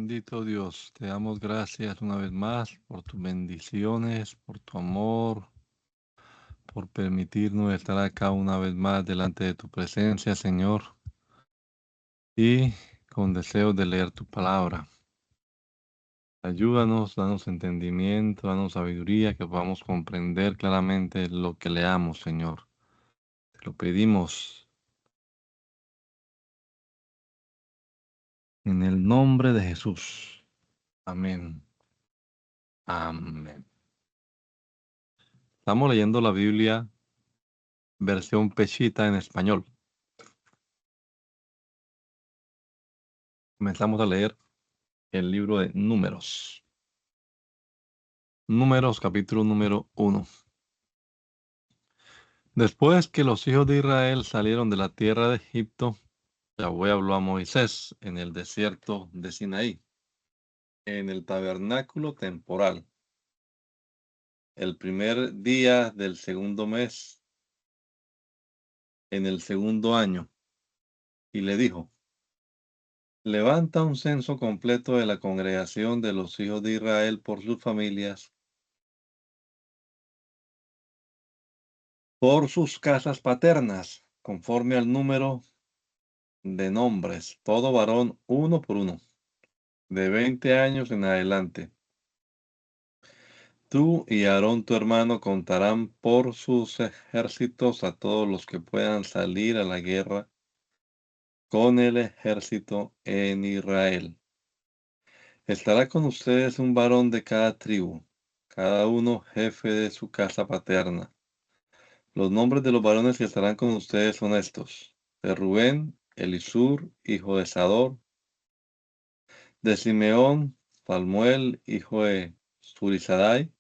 Bendito Dios, te damos gracias una vez más por tus bendiciones, por tu amor, por permitirnos estar acá una vez más delante de tu presencia, Señor, y con deseo de leer tu palabra. Ayúdanos, danos entendimiento, danos sabiduría, que podamos comprender claramente lo que leamos, Señor. Te lo pedimos en el nombre de Jesús. Amén. Amén. Estamos leyendo la Biblia versión Peshita en español. Comenzamos a leer el libro de Números. Números, capítulo número 1. Después que los hijos de Israel salieron de la tierra de Egipto, Yahweh habló a Moisés en el desierto de Sinaí, en el tabernáculo temporal, el primer día del segundo mes, en el segundo año, y le dijo: Levanta un censo completo de la congregación de los hijos de Israel por sus familias, por sus casas paternas, conforme al número de nombres, todo varón uno por uno, de 20 años en adelante. Tú y Aarón tu hermano contarán por sus ejércitos a todos los que puedan salir a la guerra con el ejército en Israel. Estará con ustedes un varón de cada tribu, cada uno jefe de su casa paterna. Los nombres de los varones que estarán con ustedes son estos: de Rubén, Elisur, hijo de Sador; de Simeón, Palmuel, hijo de Surizadai;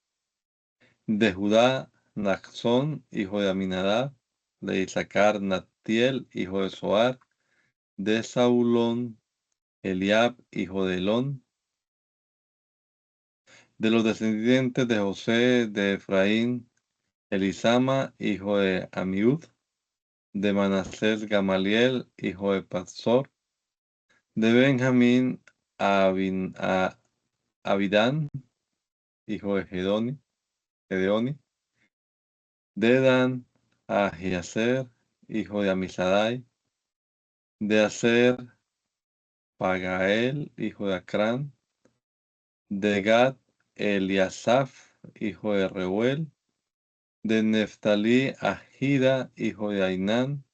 de Judá, Naxón, hijo de Aminadab; de Isaacar, Natiel, hijo de Soar; de Saulón, Eliab, hijo de Elón; de los descendientes de José, de Efraín, Elisama, hijo de Amiud; de Manasés, Gamaliel, hijo de Patzor; de Benjamín, Abidán, hijo de Gedeoni; de Dan, Ahiezer, hijo de Amisadai; de Aser, Pagael, hijo de Acrán; de Gad, Eliasaf, hijo de Reuel; de Neftalí, Ahida, hijo de Ainán.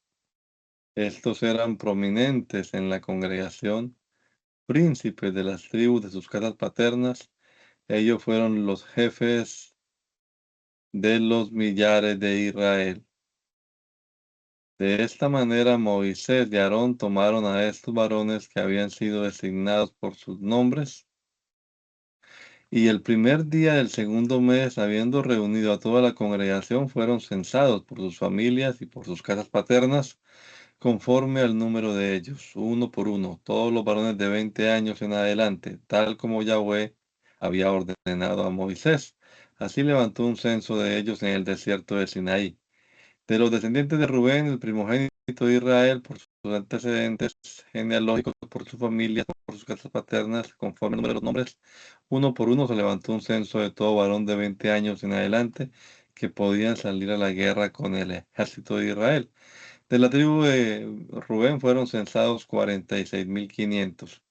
Estos eran prominentes en la congregación, príncipes de las tribus de sus casas paternas. Ellos fueron los jefes de los millares de Israel. De esta manera Moisés y Aarón tomaron a estos varones que habían sido designados por sus nombres, y el primer día del segundo mes, habiendo reunido a toda la congregación, fueron censados por sus familias y por sus casas paternas, conforme al número de ellos, uno por uno, todos los varones de 20 años en adelante, tal como Yahweh había ordenado a Moisés. Así levantó un censo de ellos en el desierto de Sinaí. De los descendientes de Rubén, el primogénito de Israel, por sus antecedentes genealógicos, por su familia, por sus casas paternas, conforme al número de los nombres, uno por uno se levantó un censo de todo varón de 20 años en adelante que podían salir a la guerra con el ejército de Israel. De la tribu de Rubén fueron censados 46.500.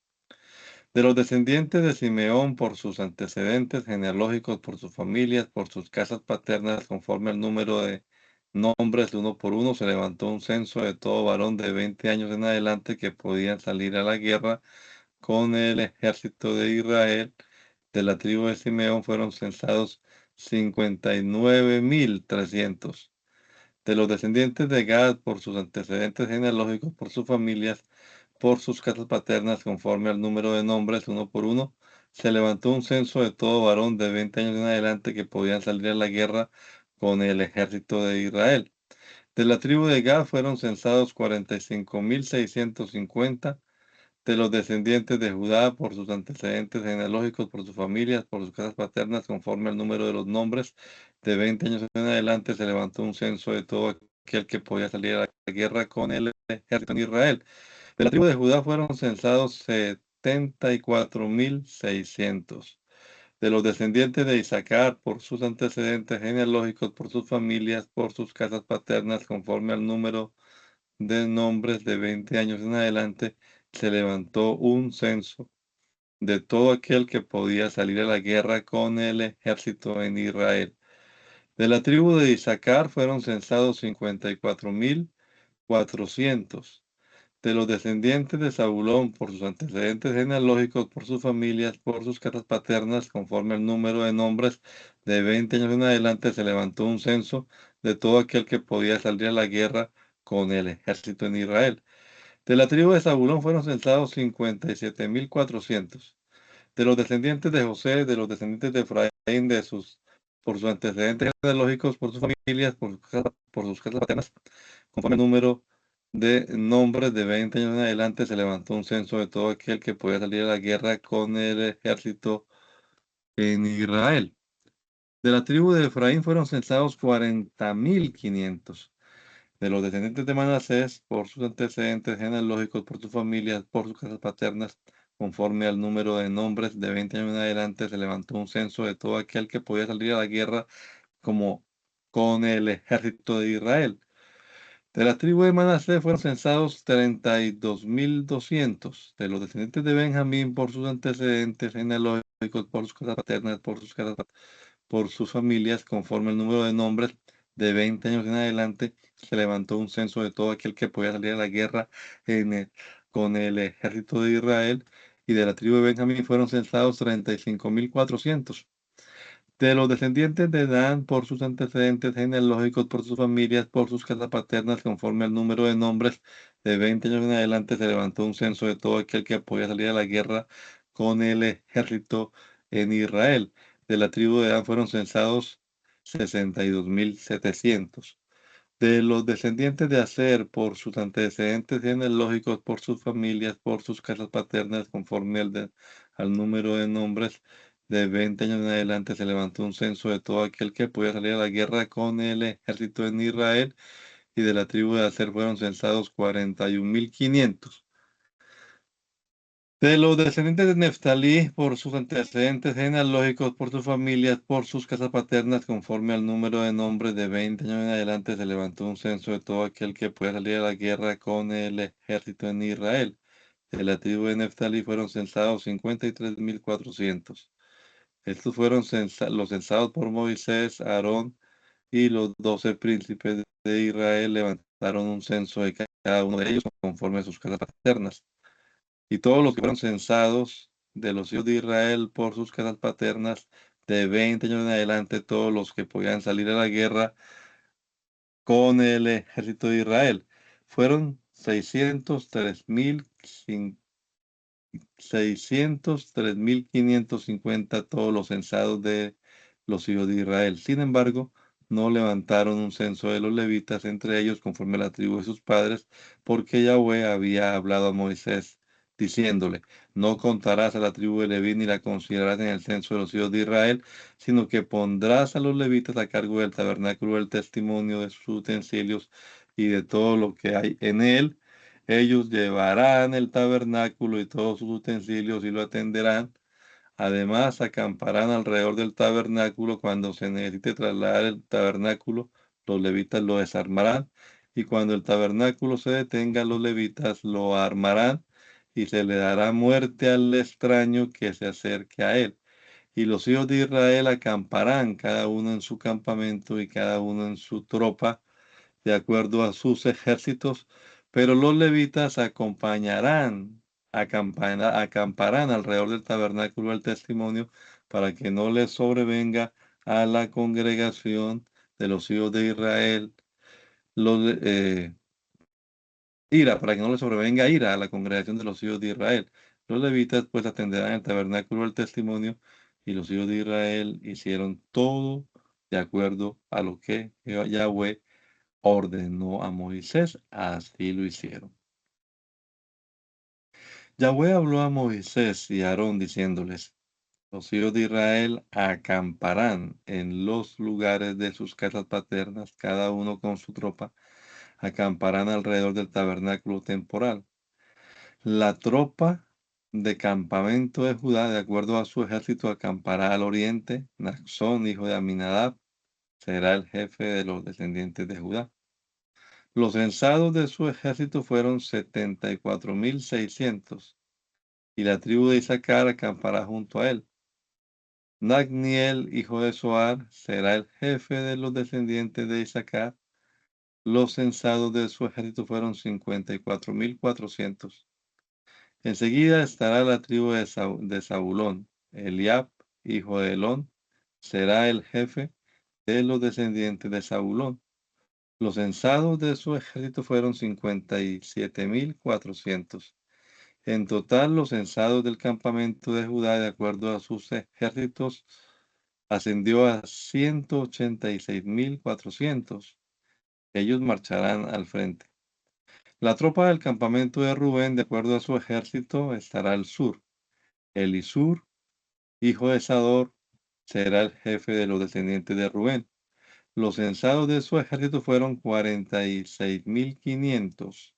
De los descendientes de Simeón, por sus antecedentes genealógicos, por sus familias, por sus casas paternas, conforme al número de nombres uno por uno, se levantó un censo de todo varón de 20 años en adelante que podían salir a la guerra con el ejército de Israel. De la tribu de Simeón fueron censados 59.300. De los descendientes de Gad, por sus antecedentes genealógicos, por sus familias, por sus casas paternas, conforme al número de nombres uno por uno, se levantó un censo de todo varón de 20 años en adelante que podían salir a la guerra con el ejército de Israel. De la tribu de Gad fueron censados 45.650. De los descendientes de Judá, por sus antecedentes genealógicos, por sus familias, por sus casas paternas, conforme al número de los nombres, de 20 años en adelante, se levantó un censo de todo aquel que podía salir a la guerra con el ejército de Israel. De la tribu de Judá fueron censados 74.600. De los descendientes de Isaacar, por sus antecedentes genealógicos, por sus familias, por sus casas paternas, conforme al número de nombres de 20 años en adelante, se levantó un censo de todo aquel que podía salir a la guerra con el ejército en Israel. De la tribu de Isaacar fueron censados 54.400. De los descendientes de Zabulón, por sus antecedentes genealógicos, por sus familias, por sus casas paternas, conforme al número de nombres de 20 años en adelante, se levantó un censo de todo aquel que podía salir a la guerra con el ejército en Israel. De la tribu de Zabulón fueron censados 57.400. De los descendientes de José, de los descendientes de Efraín, por sus antecedentes genealógicos, por sus familias, por sus casas paternas, conforme al número de nombres de 20 años en adelante, se levantó un censo de todo aquel que podía salir a la guerra con el ejército en Israel. De la tribu de Efraín fueron censados 40.500. De los descendientes de Manasés, por sus antecedentes genealógicos, por sus familias, por sus casas paternas, conforme al número de nombres de 20 años en adelante, se levantó un censo de todo aquel que podía salir a la guerra como con el ejército de Israel. De la tribu de Manasés fueron censados 32.200. De los descendientes de Benjamín, por sus antecedentes genealógicos, por sus casas paternas, por sus familias, conforme al número de nombres de 20 años en adelante, se levantó un censo de todo aquel que podía salir a la guerra con el ejército de Israel. Y de la tribu de Benjamín fueron censados 35.400. De los descendientes de Dan, por sus antecedentes genealógicos, por sus familias, por sus casas paternas, conforme al número de nombres de 20 años en adelante, se levantó un censo de todo aquel que podía salir a la guerra con el ejército en Israel. De la tribu de Dan fueron censados 62.700. De los descendientes de Aser, por sus antecedentes genealógicos, por sus familias, por sus casas paternas, conforme al número de nombres de 20 años en adelante, se levantó un censo de todo aquel que podía salir a la guerra con el ejército en Israel, y de la tribu de Aser fueron censados 41.500. De los descendientes de Neftalí, por sus antecedentes genealógicos, por sus familias, por sus casas paternas, conforme al número de nombres de 20 años en adelante, se levantó un censo de todo aquel que pueda salir a la guerra con el ejército en Israel. De la tribu de Neftalí fueron censados 53.400. Estos fueron los censados por Moisés, Aarón y los 12 príncipes de Israel levantaron un censo de cada uno de ellos conforme a sus casas paternas. Y todos los que fueron censados de los hijos de Israel por sus casas paternas, de 20 años en adelante, todos los que podían salir a la guerra con el ejército de Israel, fueron 603.550 todos los censados de los hijos de Israel. Sin embargo, no levantaron un censo de los levitas entre ellos conforme a la tribu de sus padres, porque Yahweh había hablado a Moisés diciéndole: no contarás a la tribu de Leví ni la considerarás en el censo de los hijos de Israel, sino que pondrás a los levitas a cargo del tabernáculo del testimonio, de sus utensilios y de todo lo que hay en él. Ellos llevarán el tabernáculo y todos sus utensilios y lo atenderán. Además, acamparán alrededor del tabernáculo cuando se necesite trasladar el tabernáculo. Los levitas lo desarmarán, y cuando el tabernáculo se detenga, los levitas lo armarán y se le dará muerte al extraño que se acerque a él. Y los hijos de Israel acamparán cada uno en su campamento y cada uno en su tropa de acuerdo a sus ejércitos, pero los levitas acamparán alrededor del tabernáculo del testimonio para que no les sobrevenga a la congregación de los hijos de Israel para que no les sobrevenga ira a la congregación de los hijos de Israel. Los levitas pues atenderán el tabernáculo del testimonio, y los hijos de Israel hicieron todo de acuerdo a lo que Yahweh ordenó a Moisés, así lo hicieron. Yahweh habló a Moisés y a Aarón diciéndoles: los hijos de Israel acamparán en los lugares de sus casas paternas, cada uno con su tropa, acamparán alrededor del tabernáculo temporal. La tropa de campamento de Judá, de acuerdo a su ejército, acampará al oriente. Naasón, hijo de Aminadab, será el jefe de los descendientes de Judá. Los censados de su ejército fueron 74,600, y la tribu de Isaacar acampará junto a él. Nagniel, hijo de Soar, será el jefe de los descendientes de Isaacar. Los censados de su ejército fueron 54,400. Enseguida estará la tribu de Zabulón. Eliab, hijo de Elón, será el jefe de los descendientes de Zabulón. Los censados de su ejército fueron 57,400. En total, los censados del campamento de Judá, de acuerdo a sus ejércitos, ascendió a 186,400. Ellos marcharán al frente. La tropa del campamento de Rubén, de acuerdo a su ejército, estará al sur. Elisur, hijo de Sador, será el jefe de los descendientes de Rubén. Los censados de su ejército fueron 46,500.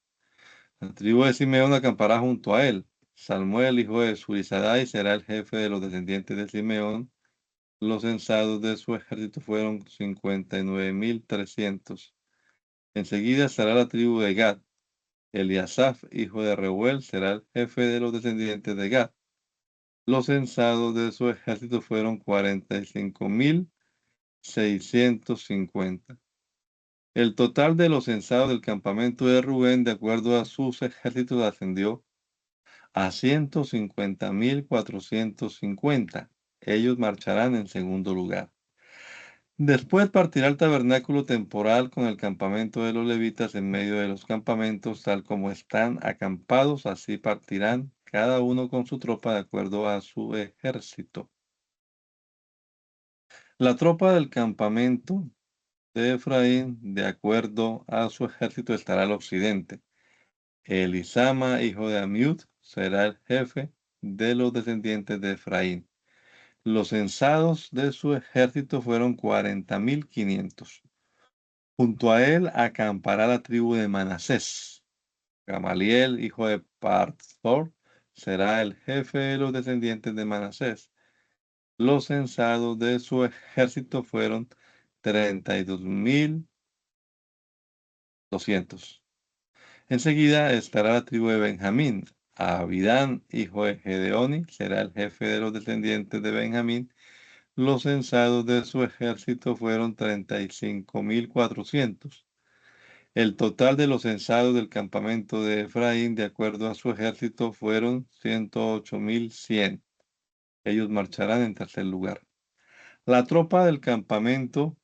La tribu de Simeón acampará junto a él. Salmuel, hijo de Surizadai, será el jefe de los descendientes de Simeón. Los censados de su ejército fueron 59,300. Enseguida estará la tribu de Gad. Eliasaf, hijo de Reuel, será el jefe de los descendientes de Gad. Los censados de su ejército fueron 45,650. El total de los censados del campamento de Rubén, de acuerdo a sus ejércitos, ascendió a 150,450. Ellos marcharán en segundo lugar. Después partirá el tabernáculo temporal con el campamento de los levitas en medio de los campamentos, tal como están acampados, así partirán cada uno con su tropa de acuerdo a su ejército. La tropa del campamento de Efraín, de acuerdo a su ejército, estará al occidente. Elisama, hijo de Amiud, será el jefe de los descendientes de Efraín. Los censados de su ejército fueron 40,500. Junto a él acampará la tribu de Manasés. Gamaliel, hijo de Partzor, será el jefe de los descendientes de Manasés. Los censados de su ejército fueron 32,200. Enseguida estará la tribu de Benjamín. Abidán, hijo de Gedeoni, será el jefe de los descendientes de Benjamín. Los censados de su ejército fueron 35,400. El total de los censados del campamento de Efraín, de acuerdo a su ejército, fueron 108,100. Ellos marcharán en tercer lugar. La tropa del campamento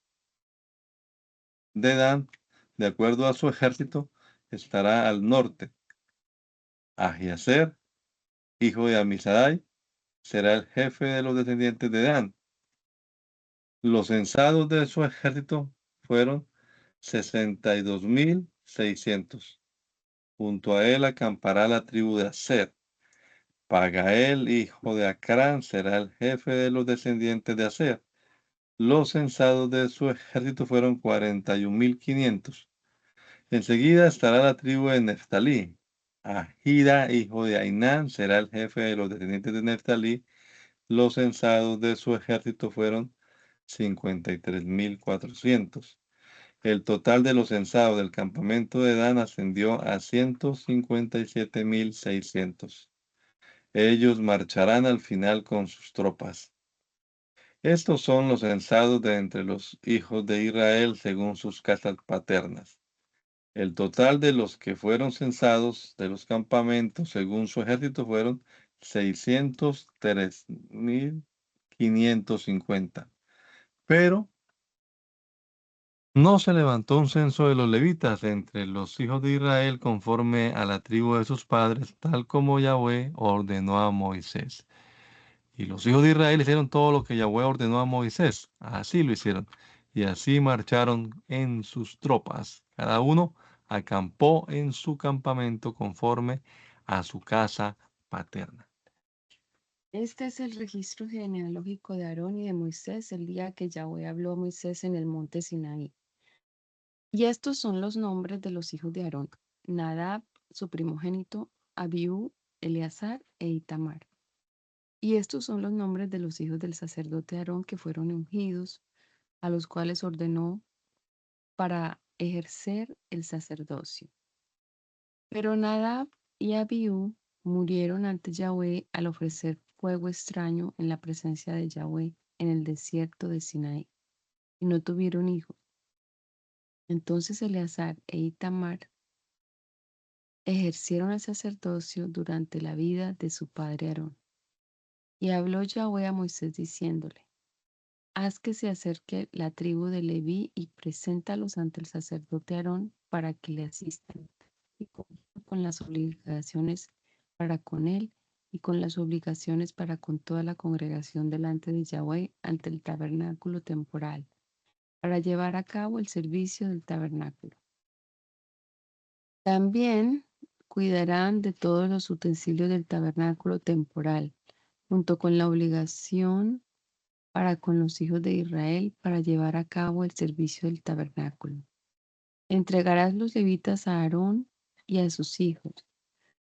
de Dan, de acuerdo a su ejército, estará al norte. Ahiezer, hijo de Amisadai, será el jefe de los descendientes de Dan. Los censados de su ejército fueron 62,600. Junto a él acampará la tribu de Aser. Pagael, hijo de Acrán, será el jefe de los descendientes de Aser. Los censados de su ejército fueron 41,500. Enseguida estará la tribu de Neftalí. Ahira, hijo de Ainán, será el jefe de los descendientes de Neftalí. Los censados de su ejército fueron 53,400. El total de los censados del campamento de Dan ascendió a 157,600. Ellos marcharán al final con sus tropas. Estos son los censados de entre los hijos de Israel según sus casas paternas. El total de los que fueron censados de los campamentos según su ejército fueron 603,550. Pero no se levantó un censo de los levitas entre los hijos de Israel conforme a la tribu de sus padres, tal como Yahweh ordenó a Moisés. Y los hijos de Israel hicieron todo lo que Yahweh ordenó a Moisés. Así lo hicieron. Y así marcharon en sus tropas. Cada uno acampó en su campamento conforme a su casa paterna. Este es el registro genealógico de Aarón y de Moisés el día que Yahweh habló a Moisés en el monte Sinaí. Y estos son los nombres de los hijos de Aarón: Nadab, su primogénito; Abiú, Eleazar e Itamar. Y estos son los nombres de los hijos del sacerdote Aarón que fueron ungidos, a los cuales ordenó para ejercer el sacerdocio. Pero Nadab y Abiú murieron ante Yahweh al ofrecer fuego extraño en la presencia de Yahweh en el desierto de Sinaí, y no tuvieron hijos. Entonces Eleazar e Itamar ejercieron el sacerdocio durante la vida de su padre Aarón. Y habló Yahweh a Moisés diciéndole: Haz que se acerque la tribu de Leví y preséntalos ante el sacerdote Aarón para que le asistan, y cumplan con las obligaciones para con él y con las obligaciones para con toda la congregación delante de Yahweh ante el tabernáculo temporal, para llevar a cabo el servicio del tabernáculo. También cuidarán de todos los utensilios del tabernáculo temporal, junto con la obligación para con los hijos de Israel para llevar a cabo el servicio del tabernáculo. Entregarás los levitas a Aarón y a sus hijos.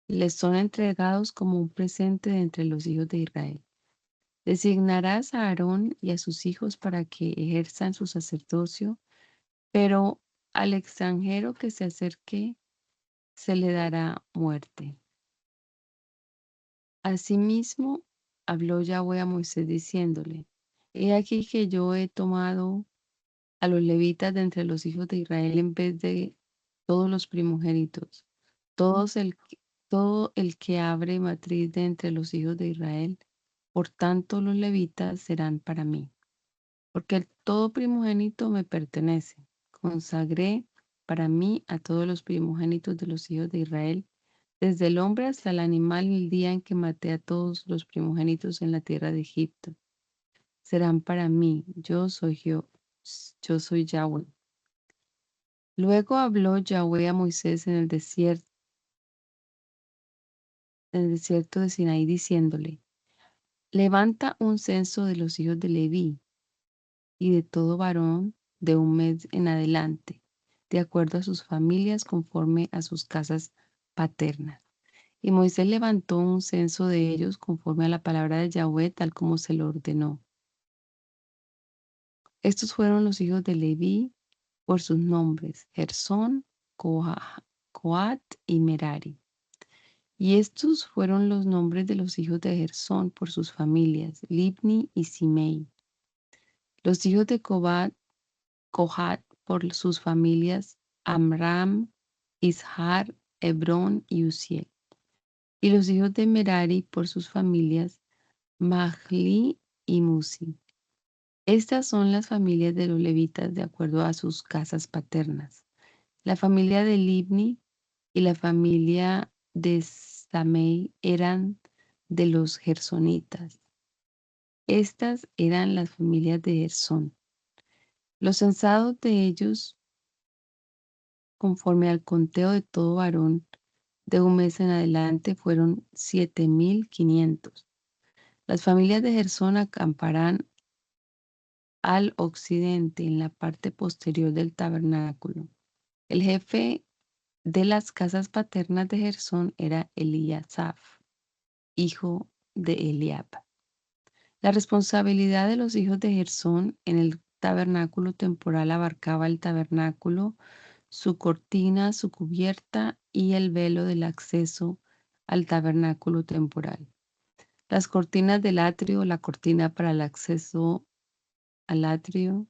Les son entregados como un presente de entre los hijos de Israel. Designarás a Aarón y a sus hijos para que ejerzan su sacerdocio, pero al extranjero que se acerque se le dará muerte. Asimismo, habló Yahweh a Moisés diciéndole: He aquí que yo he tomado a los levitas de entre los hijos de Israel en vez de todos los primogénitos, todo el que abre matriz de entre los hijos de Israel. Por tanto, los levitas serán para mí, porque el todo primogénito me pertenece. Consagré para mí a todos los primogénitos de los hijos de Israel, desde el hombre hasta el animal, el día en que maté a todos los primogénitos en la tierra de Egipto. Serán para mí, yo soy Yahweh. Luego habló Yahweh a Moisés en el desierto de Sinaí, diciéndole: Levanta un censo de los hijos de Leví y de todo varón de un mes en adelante, de acuerdo a sus familias, conforme a sus casas paternas. Y Moisés levantó un censo de ellos conforme a la palabra de Yahweh, tal como se lo ordenó. Estos fueron los hijos de Leví por sus nombres: Gersón, Coat y Merari. Y estos fueron los nombres de los hijos de Gersón por sus familias: Libni y Simei. Los hijos de Cohat por sus familias: Amram, Ishar, Hebrón y Uziel. Y los hijos de Merari por sus familias: Mahli y Musi. Estas son las familias de los levitas de acuerdo a sus casas paternas. La familia de Libni y la familia de Samei eran de los gersonitas. Estas eran las familias de Gersón. Los censados de ellos, conforme al conteo de todo varón de un mes en adelante, fueron 7,500. Las familias de Gersón acamparán al occidente, en la parte posterior del tabernáculo. El jefe de las casas paternas de Gersón era Eliasaf, hijo de Eliab. La responsabilidad de los hijos de Gersón en el tabernáculo temporal abarcaba el tabernáculo, su cortina, su cubierta y el velo del acceso al tabernáculo temporal. Las cortinas del atrio, la cortina para el acceso al atrio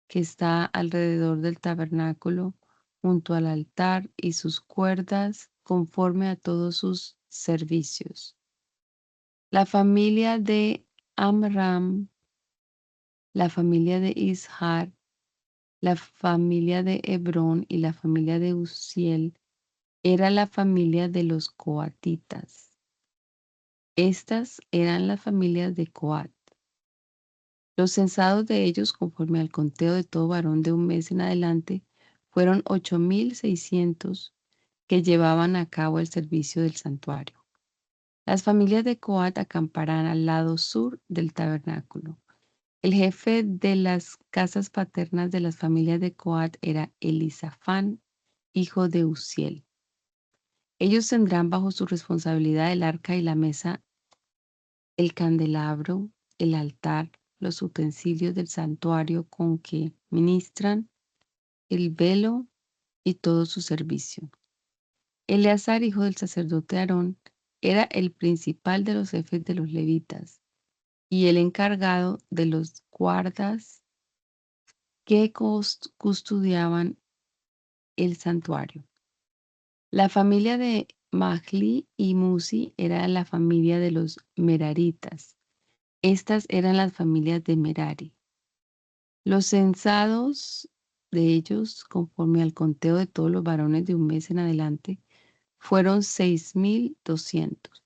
que está alrededor del tabernáculo, junto al altar y sus cuerdas, conforme a todos sus servicios. La familia de Amram, la familia de Ishar, la familia de Hebrón y la familia de Uziel era la familia de los coatitas. Estas eran las familias de Coat. Los censados de ellos, conforme al conteo de todo varón de un mes en adelante, fueron 8,600 que llevaban a cabo el servicio del santuario. Las familias de Coat acamparán al lado sur del tabernáculo. El jefe de las casas paternas de las familias de Coat era Elisafán, hijo de Uziel. Ellos tendrán bajo su responsabilidad el arca y la mesa, el candelabro, el altar, los utensilios del santuario con que ministran, el velo y todo su servicio. Eleazar, hijo del sacerdote Aarón, era el principal de los jefes de los levitas y el encargado de los guardas que custodiaban el santuario. La familia de Mahli y Musi era la familia de los Meraritas. Estas eran las familias de Merari. Los censados de ellos, conforme al conteo de todos los varones de un mes en adelante, fueron 6,200.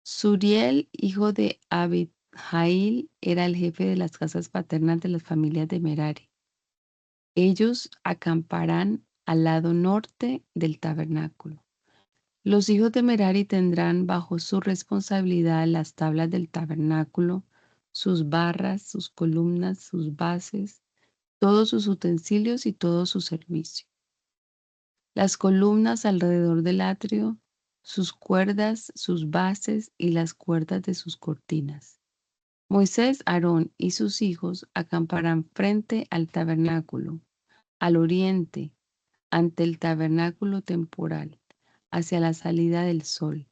Suriel, hijo de Abidjail, era el jefe de las casas paternas de las familias de Merari. Ellos acamparán al lado norte del tabernáculo. Los hijos de Merari tendrán bajo su responsabilidad las tablas del tabernáculo, sus barras, sus columnas, sus bases, todos sus utensilios y todo su servicio. Las columnas alrededor del atrio, sus cuerdas, sus bases y las cuerdas de sus cortinas. Moisés, Aarón y sus hijos acamparán frente al tabernáculo, al oriente, ante el tabernáculo temporal, hacia la salida del sol.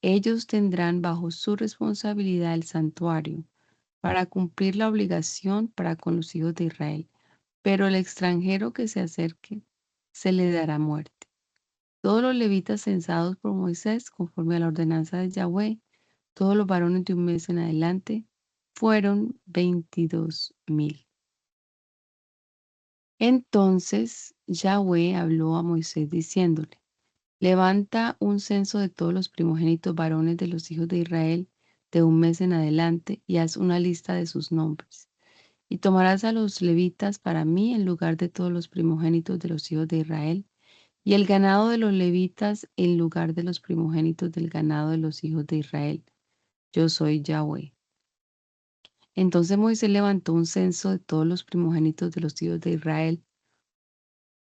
Ellos tendrán bajo su responsabilidad el santuario, para cumplir la obligación para con los hijos de Israel. Pero el extranjero que se acerque, se le dará muerte. Todos los levitas censados por Moisés, conforme a la ordenanza de Yahweh, todos los varones de un mes en adelante, fueron 22,000. Entonces Yahweh habló a Moisés diciéndole: Levanta un censo de todos los primogénitos varones de los hijos de Israel de un mes en adelante y haz una lista de sus nombres. Y tomarás a los levitas para mí en lugar de todos los primogénitos de los hijos de Israel, y el ganado de los levitas en lugar de los primogénitos del ganado de los hijos de Israel. Yo soy Yahweh. Entonces Moisés levantó un censo de todos los primogénitos de los hijos de Israel,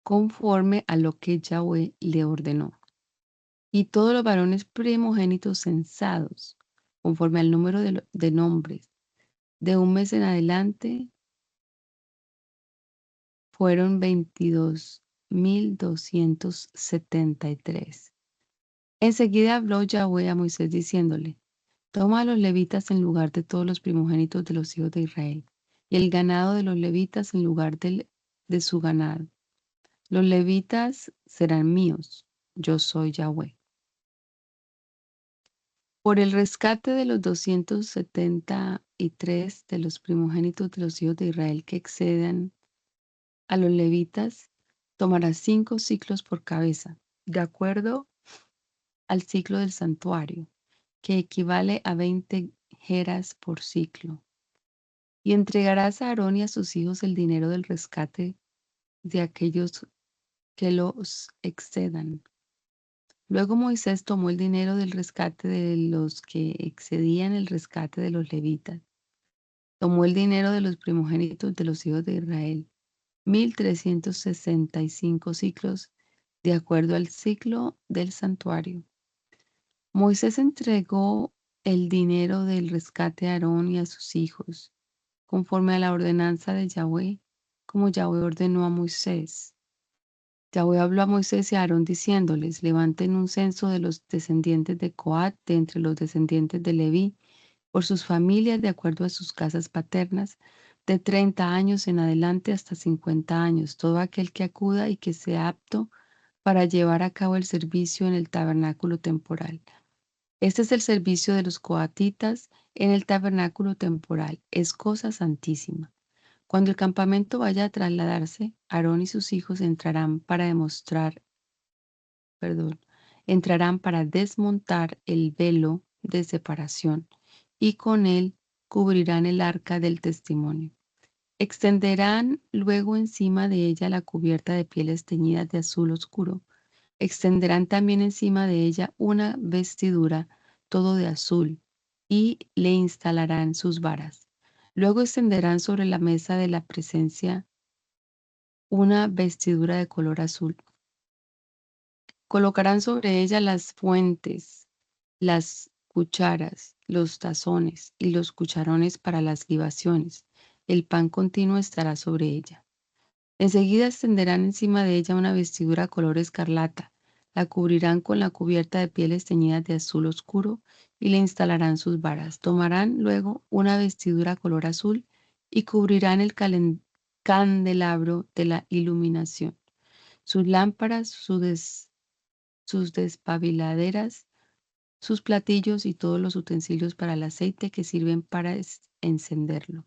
conforme a lo que Yahweh le ordenó. Y todos los varones primogénitos censados, conforme al número de nombres, de un mes en adelante, fueron 22,273. Enseguida habló Yahweh a Moisés diciéndole: Toma a los levitas en lugar de todos los primogénitos de los hijos de Israel, y el ganado de los levitas en lugar de su ganado. Los levitas serán míos. Yo soy Yahweh. Por el rescate de los 273 de los primogénitos de los hijos de Israel que excedan a los levitas, tomará 5 ciclos por cabeza, de acuerdo al ciclo del santuario, que equivale a 20 geras por ciclo. Y entregarás a Aarón y a sus hijos el dinero del rescate de aquellos que los excedan. Luego Moisés tomó el dinero del rescate de los que excedían el rescate de los levitas. Tomó el dinero de los primogénitos de los hijos de Israel, 1,365 ciclos, de acuerdo al ciclo del santuario. Moisés entregó el dinero del rescate a Aarón y a sus hijos, conforme a la ordenanza de Yahweh, como Yahweh ordenó a Moisés. Yahweh habló a Moisés y a Aarón diciéndoles: Levanten un censo de los descendientes de Coat, de entre los descendientes de Leví, por sus familias de acuerdo a sus casas paternas, de 30 años en adelante hasta 50 años, todo aquel que acuda y que sea apto para llevar a cabo el servicio en el tabernáculo temporal. Este es el servicio de los coatitas en el tabernáculo temporal. Es cosa santísima. Cuando el campamento vaya a trasladarse, Aarón y sus hijos entrarán para desmontar el velo de separación y con él cubrirán el arca del testimonio. Extenderán luego encima de ella la cubierta de pieles teñidas de azul oscuro. Extenderán también encima de ella una vestidura todo de azul y le instalarán sus varas. Luego extenderán sobre la mesa de la presencia una vestidura de color azul. Colocarán sobre ella las fuentes, las cucharas, los tazones y los cucharones para las libaciones. El pan continuo estará sobre ella. Enseguida extenderán encima de ella una vestidura color escarlata, la cubrirán con la cubierta de pieles teñidas de azul oscuro y le instalarán sus varas. Tomarán luego una vestidura color azul y cubrirán el candelabro de la iluminación, sus lámparas, sus despabiladeras, sus platillos y todos los utensilios para el aceite que sirven para encenderlo.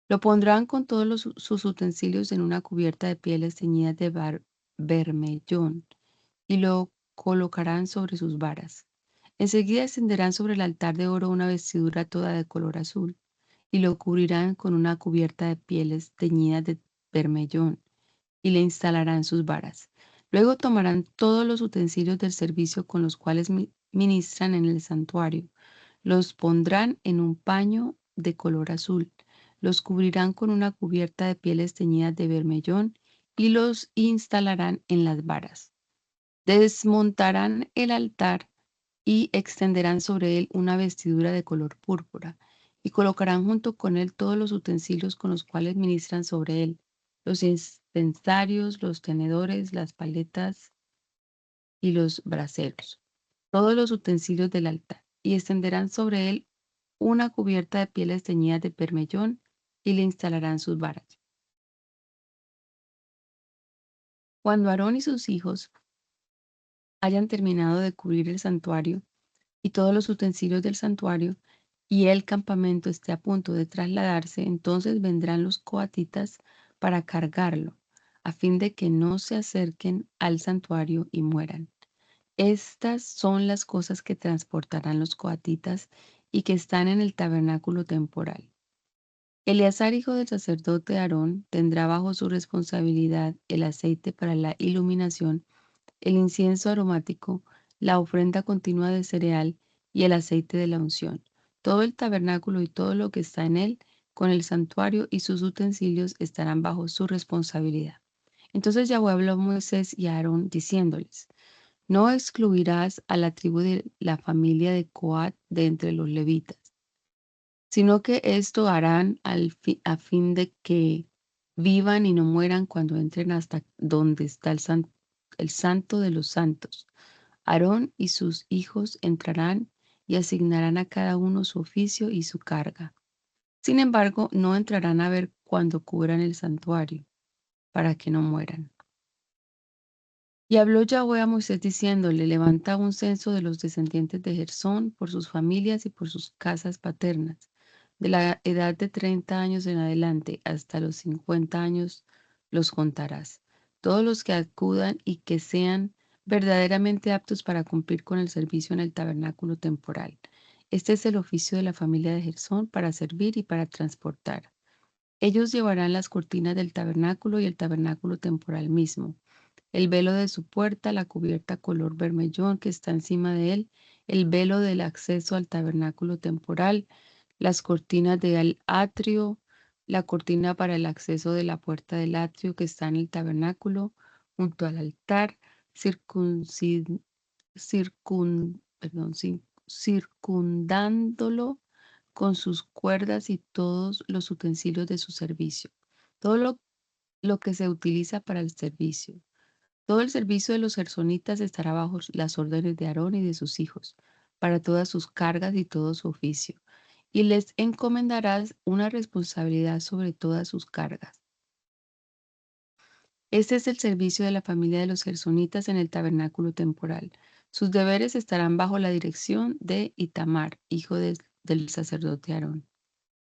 Lo pondrán con todos sus utensilios en una cubierta de pieles teñidas de bermellón y lo colocarán sobre sus varas. Enseguida extenderán sobre el altar de oro una vestidura toda de color azul y lo cubrirán con una cubierta de pieles teñidas de bermellón y le instalarán sus varas. Luego tomarán todos los utensilios del servicio con los cuales ministran en el santuario, los pondrán en un paño de color azul, los cubrirán con una cubierta de pieles teñidas de bermellón y los instalarán en las varas. Desmontarán el altar y extenderán sobre él una vestidura de color púrpura, y colocarán junto con él todos los utensilios con los cuales ministran sobre él, los incensarios, los tenedores, las paletas y los braseros, todos los utensilios del altar, y extenderán sobre él una cubierta de pieles teñidas de bermellón y le instalarán sus varas. Cuando Aarón y sus hijos hayan terminado de cubrir el santuario y todos los utensilios del santuario, y el campamento esté a punto de trasladarse, entonces vendrán los coatitas para cargarlo, a fin de que no se acerquen al santuario y mueran. Estas son las cosas que transportarán los coatitas y que están en el tabernáculo temporal. Eleazar, hijo del sacerdote Aarón, tendrá bajo su responsabilidad el aceite para la iluminación, el incienso aromático, la ofrenda continua de cereal y el aceite de la unción. Todo el tabernáculo y todo lo que está en él, con el santuario y sus utensilios, estarán bajo su responsabilidad. Entonces Yahweh habló a Moisés y a Aarón diciéndoles: No excluirás a la tribu de la familia de Coat de entre los levitas, sino que esto harán a fin de que vivan y no mueran cuando entren hasta donde está el santo de los santos. Aarón y sus hijos entrarán y asignarán a cada uno su oficio y su carga. Sin embargo, no entrarán a ver cuando cubran el santuario, para que no mueran. Y habló Yahweh a Moisés diciéndole: Levanta un censo de los descendientes de Gersón por sus familias y por sus casas paternas, de la edad de 30 años en adelante hasta los 50 años los contarás. Todos los que acudan y que sean verdaderamente aptos para cumplir con el servicio en el tabernáculo temporal. Este es el oficio de la familia de Gersón para servir y para transportar. Ellos llevarán las cortinas del tabernáculo y el tabernáculo temporal mismo, el velo de su puerta, la cubierta color bermellón que está encima de él, el velo del acceso al tabernáculo temporal, las cortinas del atrio, la cortina para el acceso de la puerta del atrio que está en el tabernáculo, junto al altar, circundándolo con sus cuerdas y todos los utensilios de su servicio. Todo lo que se utiliza para el servicio. Todo el servicio de los gersonitas estará bajo las órdenes de Aarón y de sus hijos, para todas sus cargas y todo su oficio, y les encomendarás una responsabilidad sobre todas sus cargas. Este es el servicio de la familia de los gersonitas en el tabernáculo temporal. Sus deberes estarán bajo la dirección de Itamar, hijo del sacerdote Aarón.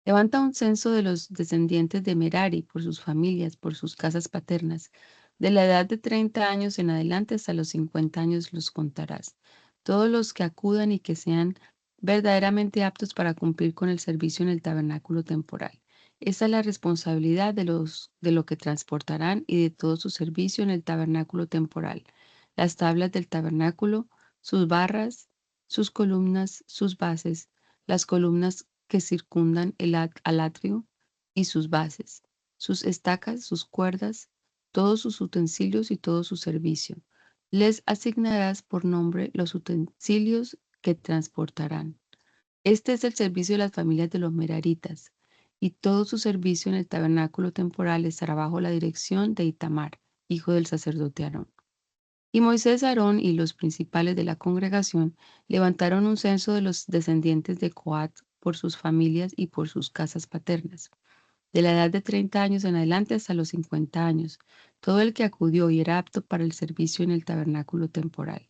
Levanta un censo de los descendientes de Merari por sus familias, por sus casas paternas. De la edad de 30 años en adelante hasta los 50 años los contarás. Todos los que acudan y que sean verdaderamente aptos para cumplir con el servicio en el tabernáculo temporal. Esta es la responsabilidad de lo que transportarán y de todo su servicio en el tabernáculo temporal. Las tablas del tabernáculo, sus barras, sus columnas, sus bases, las columnas que circundan al atrio y sus bases, sus estacas, sus cuerdas, todos sus utensilios y todo su servicio, Les asignarás por nombre los utensilios que transportarán. Este es el servicio de las familias de los meraritas, y todo su servicio en el tabernáculo temporal estará bajo la dirección de Itamar, hijo del sacerdote Aarón. Y Moisés, Aarón y los principales de la congregación levantaron un censo de los descendientes de Coat por sus familias y por sus casas paternas, de la edad de 30 años en adelante hasta los 50 años, todo el que acudió y era apto para el servicio en el tabernáculo temporal.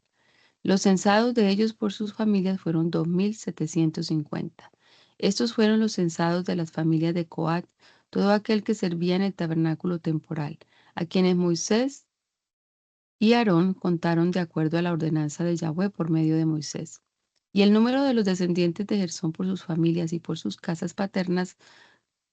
Los censados de ellos por sus familias fueron 2.750. Estos fueron los censados de las familias de Coat, todo aquel que servía en el tabernáculo temporal, a quienes Moisés y Aarón contaron de acuerdo a la ordenanza de Yahweh por medio de Moisés. Y el número de los descendientes de Gersón por sus familias y por sus casas paternas,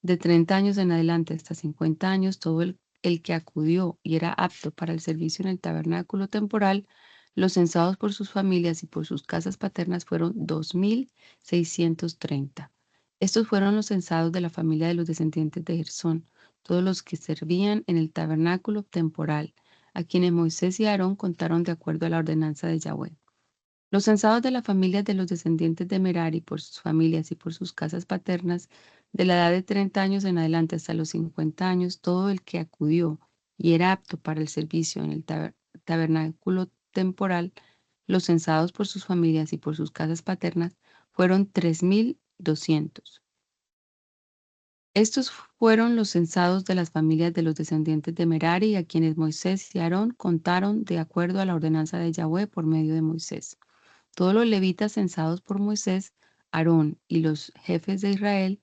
de 30 años en adelante hasta 50 años, todo el que acudió y era apto para el servicio en el tabernáculo temporal, los censados por sus familias y por sus casas paternas fueron 2.630. Estos fueron los censados de la familia de los descendientes de Gersón, todos los que servían en el tabernáculo temporal, a quienes Moisés y Aarón contaron de acuerdo a la ordenanza de Yahweh. Los censados de las familias de los descendientes de Merari por sus familias y por sus casas paternas, de la edad de 30 años en adelante hasta los 50 años, todo el que acudió y era apto para el servicio en el tabernáculo temporal, los censados por sus familias y por sus casas paternas, fueron 3.200. Estos fueron los censados de las familias de los descendientes de Merari, a quienes Moisés y Aarón contaron de acuerdo a la ordenanza de Yahweh por medio de Moisés. Todos los levitas censados por Moisés, Aarón y los jefes de Israel,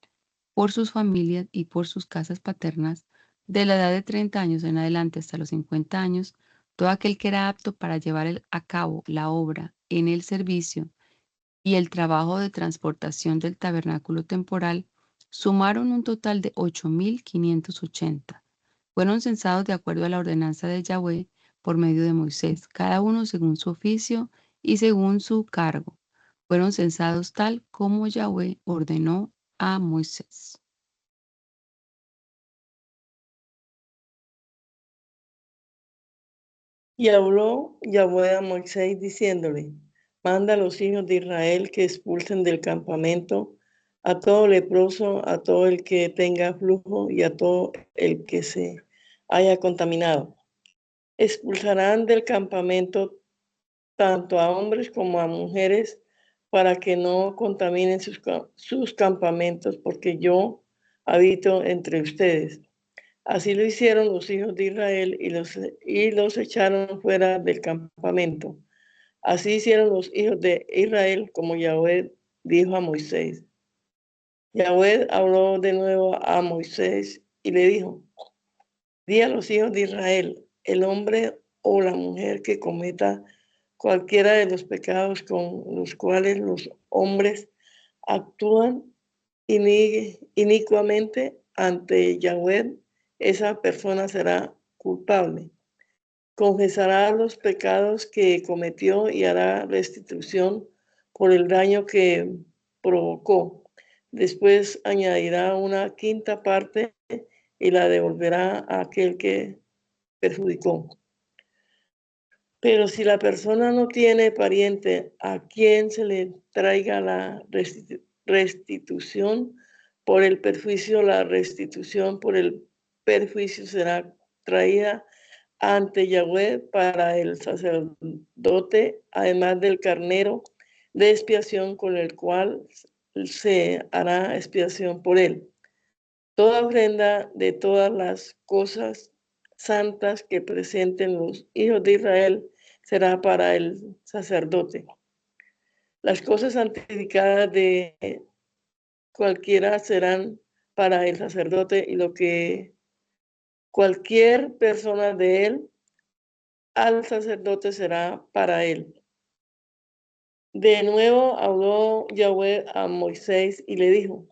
por sus familias y por sus casas paternas, de la edad de 30 años en adelante hasta los 50 años, todo aquel que era apto para llevar a cabo la obra en el servicio y el trabajo de transportación del tabernáculo temporal, sumaron un total de 8.580. Fueron censados de acuerdo a la ordenanza de Yahweh por medio de Moisés, cada uno según su oficio y según su cargo. Fueron censados tal como Yahweh ordenó a Moisés. Y habló Yahweh a Moisés diciéndole: manda a los hijos de Israel que expulsen del campamento a todo leproso, a todo el que tenga flujo y a todo el que se haya contaminado. Expulsarán del campamento tanto a hombres como a mujeres para que no contaminen sus campamentos, porque yo habito entre ustedes. Así lo hicieron los hijos de Israel y los echaron fuera del campamento. Así hicieron los hijos de Israel, como Yahweh dijo a Moisés. Yahweh habló de nuevo a Moisés y le dijo: di a los hijos de Israel: el hombre o la mujer que cometa cualquiera de los pecados con los cuales los hombres actúan inicuamente ante Yahweh, esa persona será culpable. Confesará los pecados que cometió y hará restitución por el daño que provocó. Después añadirá una quinta parte y la devolverá a aquel que perjudicó. Pero si la persona no tiene pariente a quien se le traiga la restitución por el perjuicio, la restitución por el perjuicio será traída ante Yahweh para el sacerdote, además del carnero de expiación con el cual se hará expiación por él. Toda ofrenda de todas las cosas santas que presenten los hijos de Israel será para el sacerdote. Las cosas santificadas de cualquiera serán para el sacerdote, y lo que cualquier persona de él al sacerdote será para él. De nuevo habló Yahweh a Moisés y le dijo: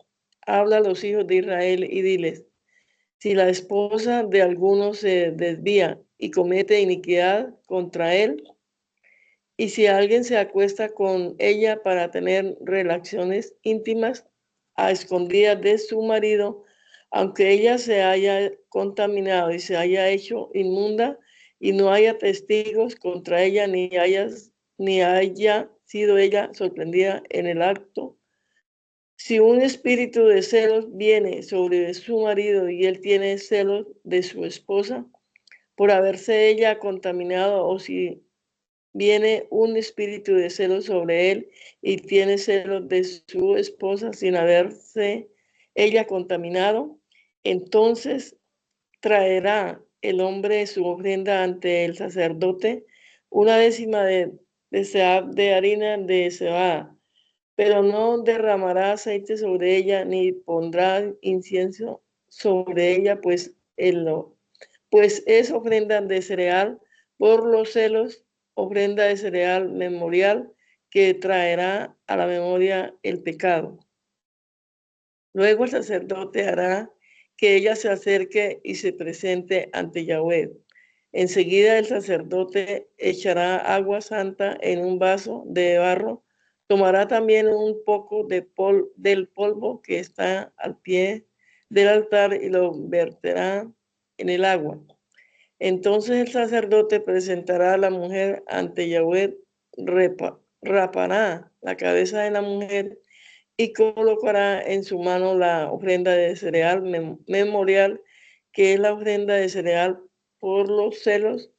habla a los hijos de Israel y diles: si la esposa de alguno se desvía y comete iniquidad contra él, y si alguien se acuesta con ella para tener relaciones íntimas a escondidas de su marido, aunque ella se haya contaminado y se haya hecho inmunda, y no haya testigos contra ella, ni haya sido ella sorprendida en el acto. Si un espíritu de celos viene sobre su marido y él tiene celos de su esposa por haberse ella contaminado, o si viene un espíritu de celos sobre él y tiene celos de su esposa sin haberse ella contaminado, entonces traerá el hombre su ofrenda ante el sacerdote, una décima de seab de harina de cebada, pero no derramará aceite sobre ella ni pondrá incienso sobre ella, pues es ofrenda de cereal por los celos, ofrenda de cereal memorial que traerá a la memoria el pecado. Luego el sacerdote hará que ella se acerque y se presente ante Yahweh. Enseguida el sacerdote echará agua santa en un vaso de barro, tomará también un poco del polvo que está al pie del altar y lo verterá en el agua. Entonces el sacerdote presentará a la mujer ante Yahweh, rapará la cabeza de la mujer y colocará en su mano la ofrenda de cereal memorial, que es la ofrenda de cereal por los celos,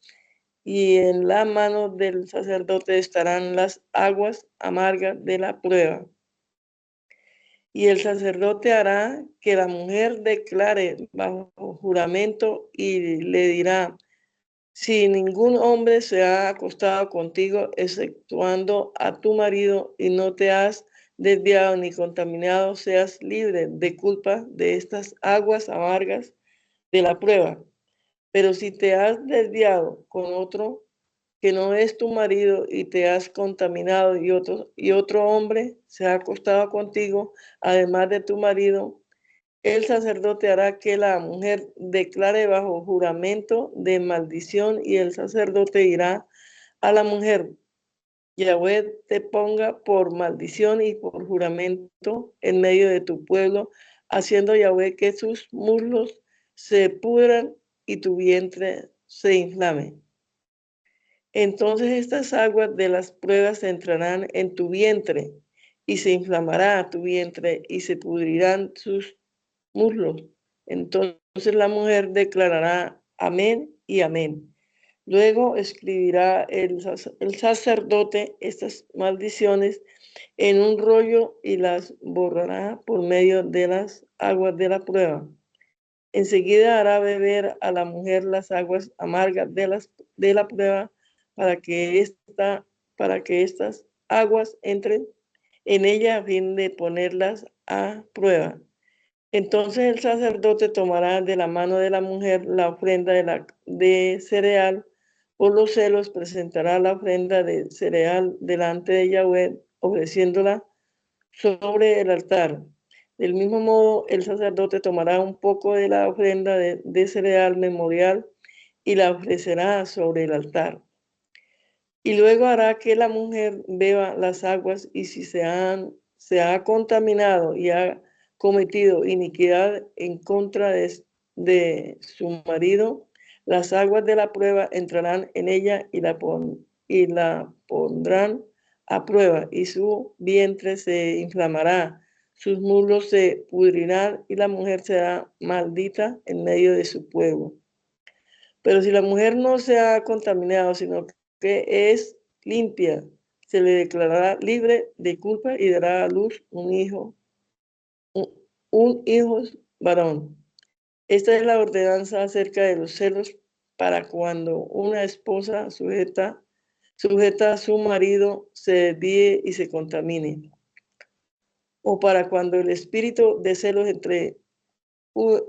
y en la mano del sacerdote estarán las aguas amargas de la prueba. Y el sacerdote hará que la mujer declare bajo juramento y le dirá: si ningún hombre se ha acostado contigo, exceptuando a tu marido, y no te has desviado ni contaminado, seas libre de culpa de estas aguas amargas de la prueba. Pero si te has desviado con otro que no es tu marido y te has contaminado y otro hombre se ha acostado contigo, además de tu marido, el sacerdote hará que la mujer declare bajo juramento de maldición, y el sacerdote dirá a la mujer: Yahweh te ponga por maldición y por juramento en medio de tu pueblo, haciendo Yahweh que sus muslos se pudran y tu vientre se inflame. Entonces estas aguas de las pruebas entrarán en tu vientre y se inflamará tu vientre y se pudrirán sus muslos. Entonces la mujer declarará amén y amén. Luego escribirá el sacerdote estas maldiciones en un rollo y las borrará por medio de las aguas de la prueba. Enseguida hará beber a la mujer las aguas amargas de la prueba para que estas aguas entren en ella a fin de ponerlas a prueba. Entonces el sacerdote tomará de la mano de la mujer la ofrenda de cereal por los celos, presentará la ofrenda de cereal delante de Yahweh, ofreciéndola sobre el altar. Del mismo modo, el sacerdote tomará un poco de la ofrenda de cereal memorial y la ofrecerá sobre el altar. Y luego hará que la mujer beba las aguas, y si se ha contaminado y ha cometido iniquidad en contra de su marido, las aguas de la prueba entrarán en ella y la pondrán a prueba, y su vientre se inflamará, sus muslos se pudrirán, y la mujer será maldita en medio de su pueblo. Pero si la mujer no se ha contaminado, sino que es limpia, se le declarará libre de culpa y dará a luz un hijo varón. Esta es la ordenanza acerca de los celos para cuando una esposa sujeta a su marido se desvíe y se contamine, o para cuando el espíritu de celos entre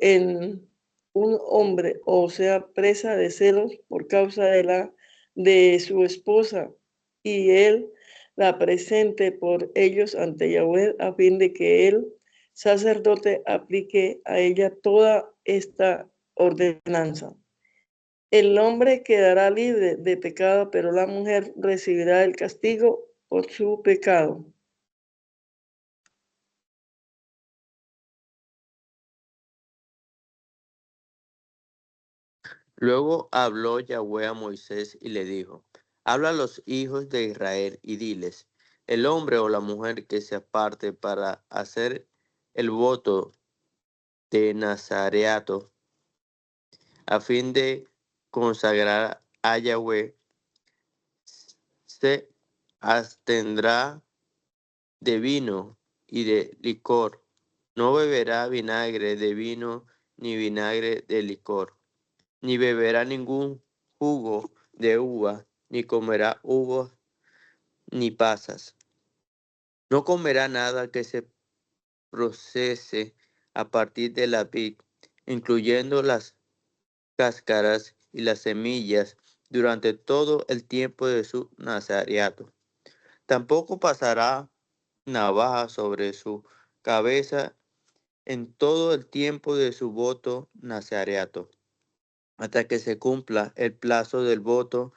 en un hombre, o sea, presa de celos por causa de su esposa, y él la presente por ellos ante Yahweh, a fin de que el sacerdote aplique a ella toda esta ordenanza. El hombre quedará libre de pecado, pero la mujer recibirá el castigo por su pecado. Luego habló Yahweh a Moisés y le dijo, habla a los hijos de Israel y diles, el hombre o la mujer que se aparte para hacer el voto de Nazareato a fin de consagrar a Yahweh, se abstendrá de vino y de licor. No beberá vinagre de vino ni vinagre de licor, ni beberá ningún jugo de uva, ni comerá uvas ni pasas. No comerá nada que se procese a partir de la vid, incluyendo las cáscaras y las semillas durante todo el tiempo de su nazareato. Tampoco pasará navaja sobre su cabeza en todo el tiempo de su voto nazareato, hasta que se cumpla el plazo del voto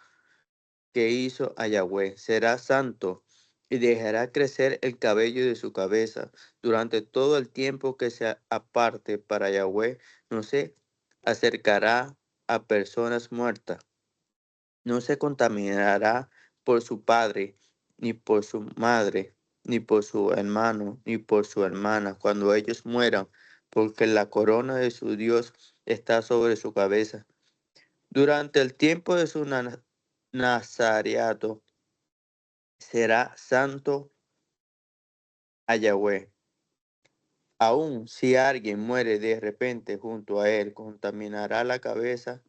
que hizo a Yahweh. Será santo y dejará crecer el cabello de su cabeza durante todo el tiempo que se aparte para Yahweh. No se acercará a personas muertas. No se contaminará por su padre, ni por su madre, ni por su hermano, ni por su hermana, cuando ellos mueran, porque la corona de su Dios está sobre su cabeza. Durante el tiempo de su nazareato será santo a Yahweh. Aun si alguien muere de repente junto a él, contaminará la cabeza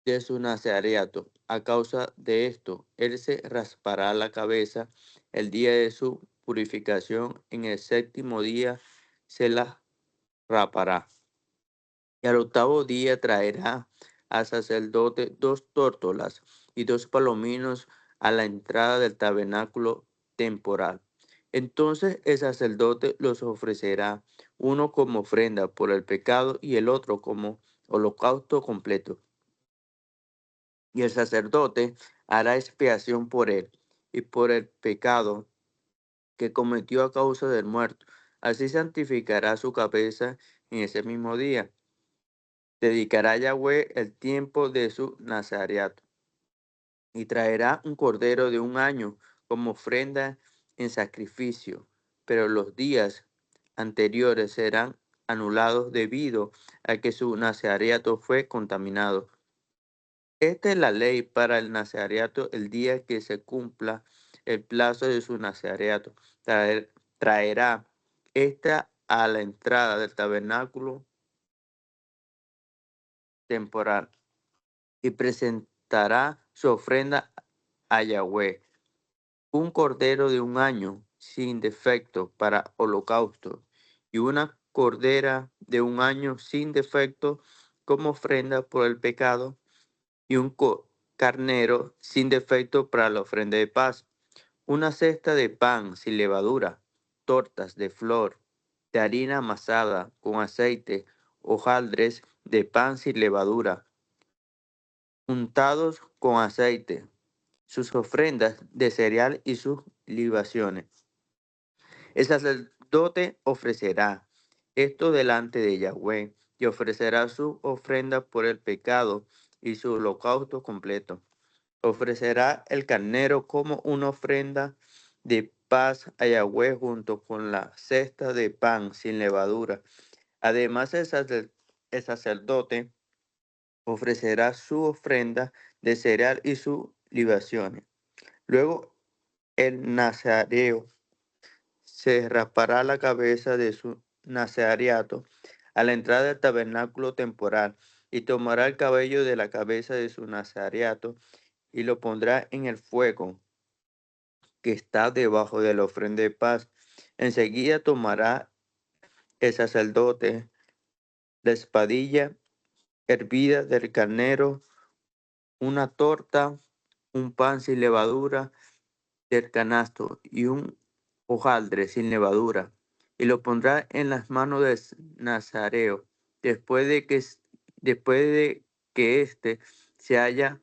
de su nazareato. A causa de esto, él se raspará la cabeza el día de su purificación. En el séptimo día se la rapará. Y al octavo día traerá al sacerdote 2 tórtolas y 2 palominos a la entrada del tabernáculo temporal. Entonces el sacerdote los ofrecerá, uno como ofrenda por el pecado y el otro como holocausto completo. Y el sacerdote hará expiación por él y por el pecado que cometió a causa del muerto. Así santificará su cabeza en ese mismo día. Dedicará a Yahweh el tiempo de su nazareato y traerá un cordero de un año como ofrenda en sacrificio, pero los días anteriores serán anulados debido a que su nazareato fue contaminado. Esta es la ley para el nazareato el día que se cumpla el plazo de su nazareato. Traerá esta a la entrada del tabernáculo temporal y presentará su ofrenda a Yahweh, un cordero de un año sin defecto para holocausto y una cordera de un año sin defecto como ofrenda por el pecado y un carnero sin defecto para la ofrenda de paz, una cesta de pan sin levadura, tortas de flor, de harina amasada con aceite, hojaldres de pan sin levadura, untados con aceite, sus ofrendas de cereal y sus libaciones. El sacerdote ofrecerá esto delante de Yahweh y ofrecerá su ofrenda por el pecado y su holocausto completo. Ofrecerá el carnero como una ofrenda de paz a Yahweh junto con la cesta de pan sin levadura. Además, el sacerdote ofrecerá su ofrenda de cereal y sus libaciones. Luego el nazareo se raspará la cabeza de su nazareato a la entrada del tabernáculo temporal y tomará el cabello de la cabeza de su nazareato y lo pondrá en el fuego que está debajo de la ofrenda de paz. Enseguida tomará el sacerdote la espadilla hervida del carnero, una torta, un pan sin levadura del canasto y un hojaldre sin levadura, y lo pondrá en las manos del nazareo, después de que éste se haya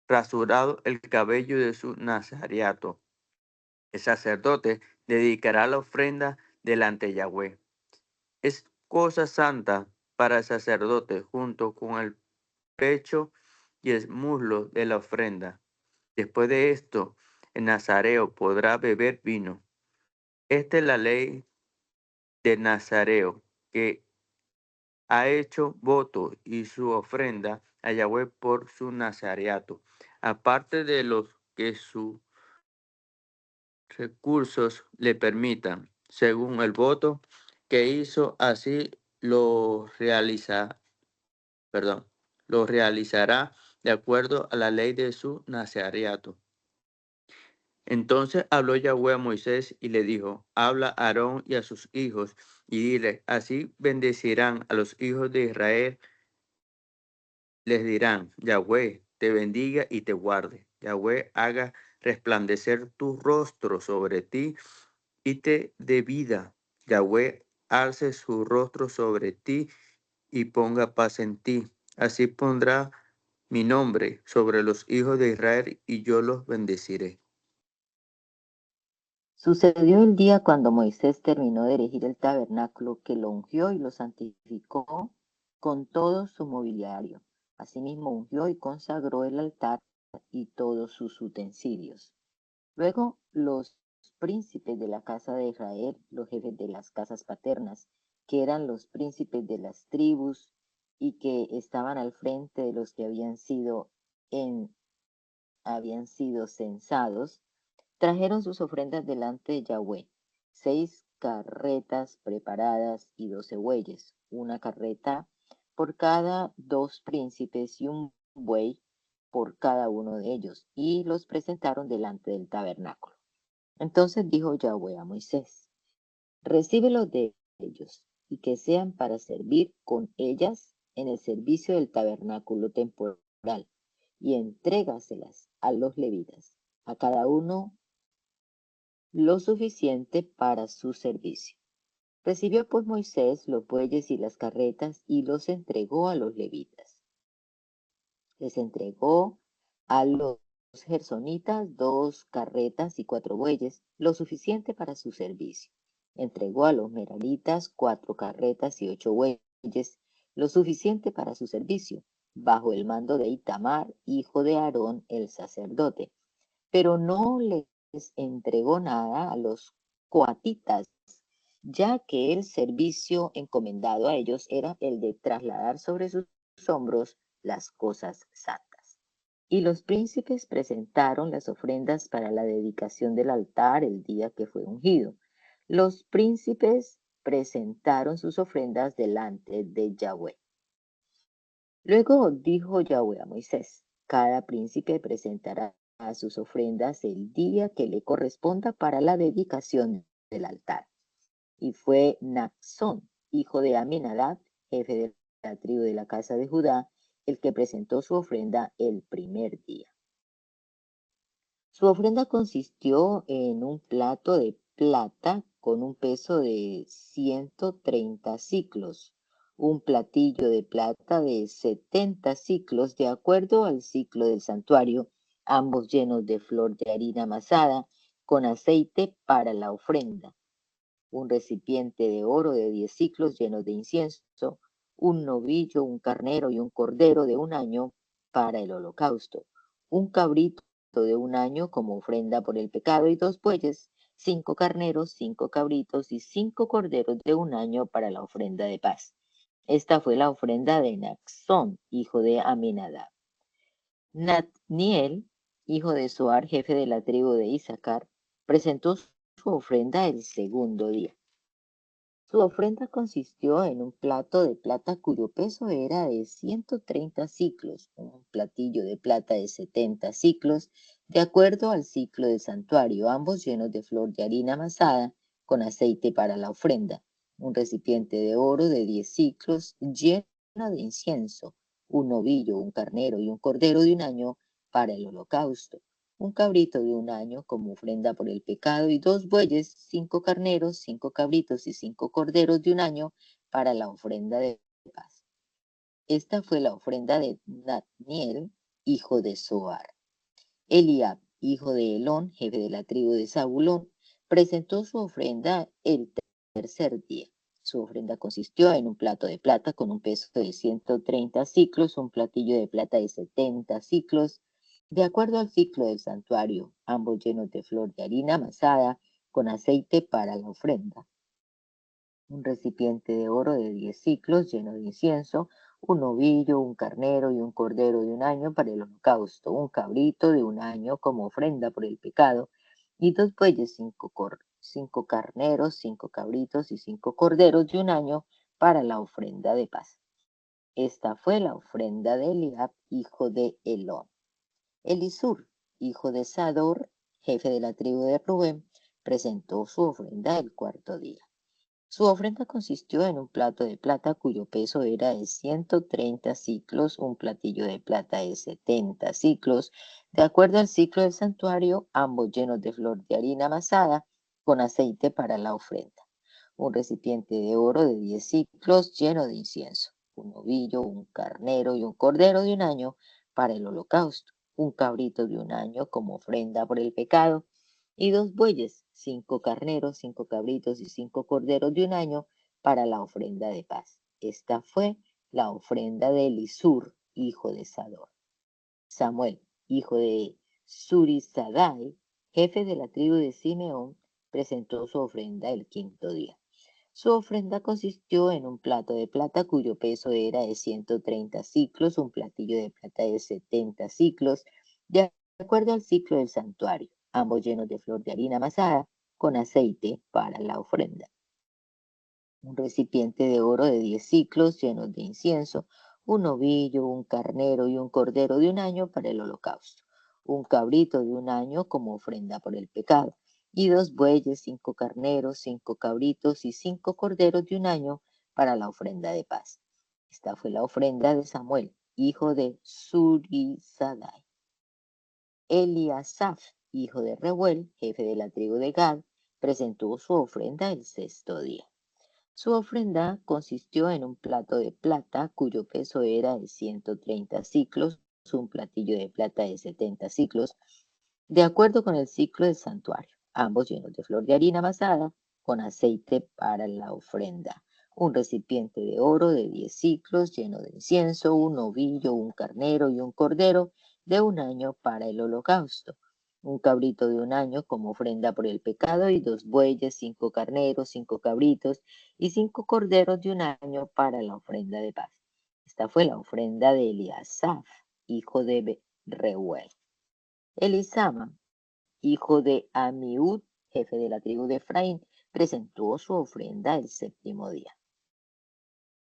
rasurado el cabello de su nazareato. El sacerdote dedicará la ofrenda delante de Yahweh. Es cosa santa para el sacerdote, junto con el pecho y el muslo de la ofrenda. Después de esto, el nazareo podrá beber vino. Esta es la ley del nazareo, que ha hecho voto y su ofrenda a Yahweh por su nazareato, aparte de los que sus recursos le permitan, según el voto que hizo, así lo lo realizará de acuerdo a la ley de su nazareato. Entonces habló Yahweh a Moisés y le dijo: habla a Aarón y a sus hijos y dile: así bendecirán a los hijos de Israel. Les dirán: Yahweh te bendiga y te guarde. Yahweh haga resplandecer tu rostro sobre ti y te dé vida. Yahweh alce su rostro sobre ti y ponga paz en ti. Así pondrá mi nombre sobre los hijos de Israel y yo los bendeciré. Sucedió el día cuando Moisés terminó de erigir el tabernáculo, que lo ungió y lo santificó con todo su mobiliario. Asimismo ungió y consagró el altar y todos sus utensilios. Luego los príncipes de la casa de Israel, los jefes de las casas paternas, que eran los príncipes de las tribus y que estaban al frente de los que habían sido censados, trajeron sus ofrendas delante de Yahweh: 6 carretas preparadas y 12 bueyes, una carreta por cada 2 príncipes y un buey por cada uno de ellos, y los presentaron delante del tabernáculo. Entonces dijo Yahweh a Moisés: recíbelos de ellos, y que sean para servir con ellas en el servicio del tabernáculo temporal, y entrégaselas a los levitas, a cada uno lo suficiente para su servicio. Recibió pues Moisés los bueyes y las carretas y los entregó a los levitas. Les entregó a los gersonitas 2 carretas y 4 bueyes, lo suficiente para su servicio. Entregó a los meraritas 4 carretas y 8 bueyes, lo suficiente para su servicio, bajo el mando de Itamar, hijo de Aarón, el sacerdote. Pero no les entregó nada a los coatitas, ya que el servicio encomendado a ellos era el de trasladar sobre sus hombros las cosas santas. Y los príncipes presentaron las ofrendas para la dedicación del altar el día que fue ungido. Los príncipes presentaron sus ofrendas delante de Yahweh. Luego dijo Yahweh a Moisés: cada príncipe presentará sus ofrendas el día que le corresponda para la dedicación del altar. Y fue Naasón, hijo de Aminadab, jefe de la tribu de la casa de Judá, el que presentó su ofrenda el primer día. Su ofrenda consistió en un plato de plata con un peso de 130 siclos, un platillo de plata de 70 siclos, de acuerdo al ciclo del santuario, ambos llenos de flor de harina amasada, con aceite para la ofrenda, un recipiente de oro de 10 siclos lleno de incienso, un novillo, un carnero y un cordero de 1 año para el holocausto, un cabrito de 1 año como ofrenda por el pecado y 2 bueyes, 5 carneros, 5 cabritos y 5 corderos de 1 año para la ofrenda de paz. Esta fue la ofrenda de Naasón, hijo de Aminadab. Natniel, hijo de Zoar, jefe de la tribu de Isaacar, presentó su ofrenda el segundo día. Su ofrenda consistió en un plato de plata cuyo peso era de 130 siclos, un platillo de plata de 70 siclos, de acuerdo al ciclo del santuario, ambos llenos de flor de harina amasada con aceite para la ofrenda, un recipiente de oro de 10 siclos lleno de incienso, un novillo, un carnero y un cordero de 1 año para el holocausto, un cabrito de 1 año como ofrenda por el pecado y 2 bueyes, 5 carneros, 5 cabritos y 5 corderos de 1 año para la ofrenda de paz. Esta fue la ofrenda de Natniel, hijo de Zoar. Eliab, hijo de Elón, jefe de la tribu de Zabulón, presentó su ofrenda el tercer día. Su ofrenda consistió en un plato de plata con un peso de 130 ciclos, un platillo de plata de 70 ciclos, de acuerdo al ciclo del santuario, ambos llenos de flor de harina amasada con aceite para la ofrenda. Un recipiente de oro de 10 ciclos lleno de incienso, un novillo, un carnero y un cordero de un año para el holocausto, un cabrito de un año como ofrenda por el pecado, y 2 bueyes, 5 carneros, 5 cabritos y 5 corderos de un año para la ofrenda de paz. Esta fue la ofrenda de Eliab, hijo de Elón. Elisur, hijo de Sador, jefe de la tribu de Rubén, presentó su ofrenda el cuarto día. Su ofrenda consistió en un plato de plata cuyo peso era de 130 ciclos, un platillo de plata de 70 ciclos, de acuerdo al ciclo del santuario, ambos llenos de flor de harina amasada con aceite para la ofrenda. Un recipiente de oro de 10 ciclos lleno de incienso, un novillo, un carnero y un cordero de un año para el holocausto, un cabrito de un año como ofrenda por el pecado, y 2 bueyes, 5 carneros, 5 cabritos y 5 corderos de un año para la ofrenda de paz. Esta fue la ofrenda de Elisur, hijo de Sador. Samuel, hijo de Zurisadai, jefe de la tribu de Simeón, presentó su ofrenda el quinto día. Su ofrenda consistió en un plato de plata cuyo peso era de 130 ciclos, un platillo de plata de 70 ciclos, de acuerdo al ciclo del santuario, ambos llenos de flor de harina amasada con aceite para la ofrenda. Un recipiente de oro de 10 ciclos llenos de incienso, un novillo, un carnero y un cordero de un año para el holocausto, un cabrito de un año como ofrenda por el pecado, y 2 bueyes, 5 carneros, 5 cabritos y 5 corderos de un año para la ofrenda de paz. Esta fue la ofrenda de Samuel, hijo de Zurisadai. Eliasaf, hijo de Reuel, jefe de la tribu de Gad, presentó su ofrenda el sexto día. Su ofrenda consistió en un plato de plata cuyo peso era de 130 ciclos, un platillo de plata de 70 ciclos, de acuerdo con el ciclo del santuario, ambos llenos de flor de harina amasada con aceite para la ofrenda, un recipiente de oro de 10 ciclos lleno de incienso, un novillo, un carnero y un cordero de un año para el holocausto, un cabrito de un año como ofrenda por el pecado y 2 bueyes, 5 carneros, 5 cabritos y 5 corderos de un año para la ofrenda de paz. Esta fue la ofrenda de Eliasaf, hijo de Reuel. Elisama, hijo de Amiud, jefe de la tribu de Efraín, presentó su ofrenda el séptimo día.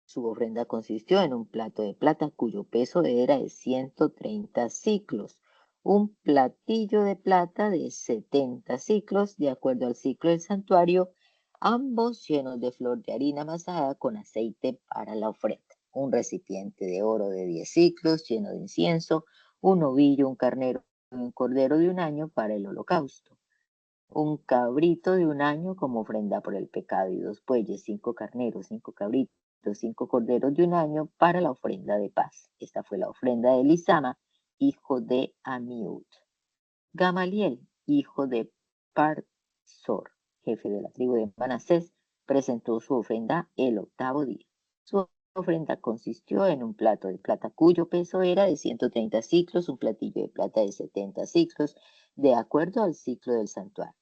Su ofrenda consistió en un plato de plata cuyo peso era de 130 ciclos, un platillo de plata de 70 ciclos, de acuerdo al ciclo del santuario, ambos llenos de flor de harina amasada con aceite para la ofrenda, un recipiente de oro de 10 ciclos lleno de incienso, un novillo, un carnero y un cordero de un año para el holocausto, un cabrito de un año como ofrenda por el pecado y 2 bueyes, 5 carneros, 5 cabritos, 5 corderos de un año para la ofrenda de paz. Esta fue la ofrenda de Elisama, hijo de Amiud. Gamaliel, hijo de Parsor, jefe de la tribu de Manasés, presentó su ofrenda el octavo día. Su ofrenda consistió en un plato de plata cuyo peso era de 130 ciclos, un platillo de plata de 70 ciclos, de acuerdo al ciclo del santuario,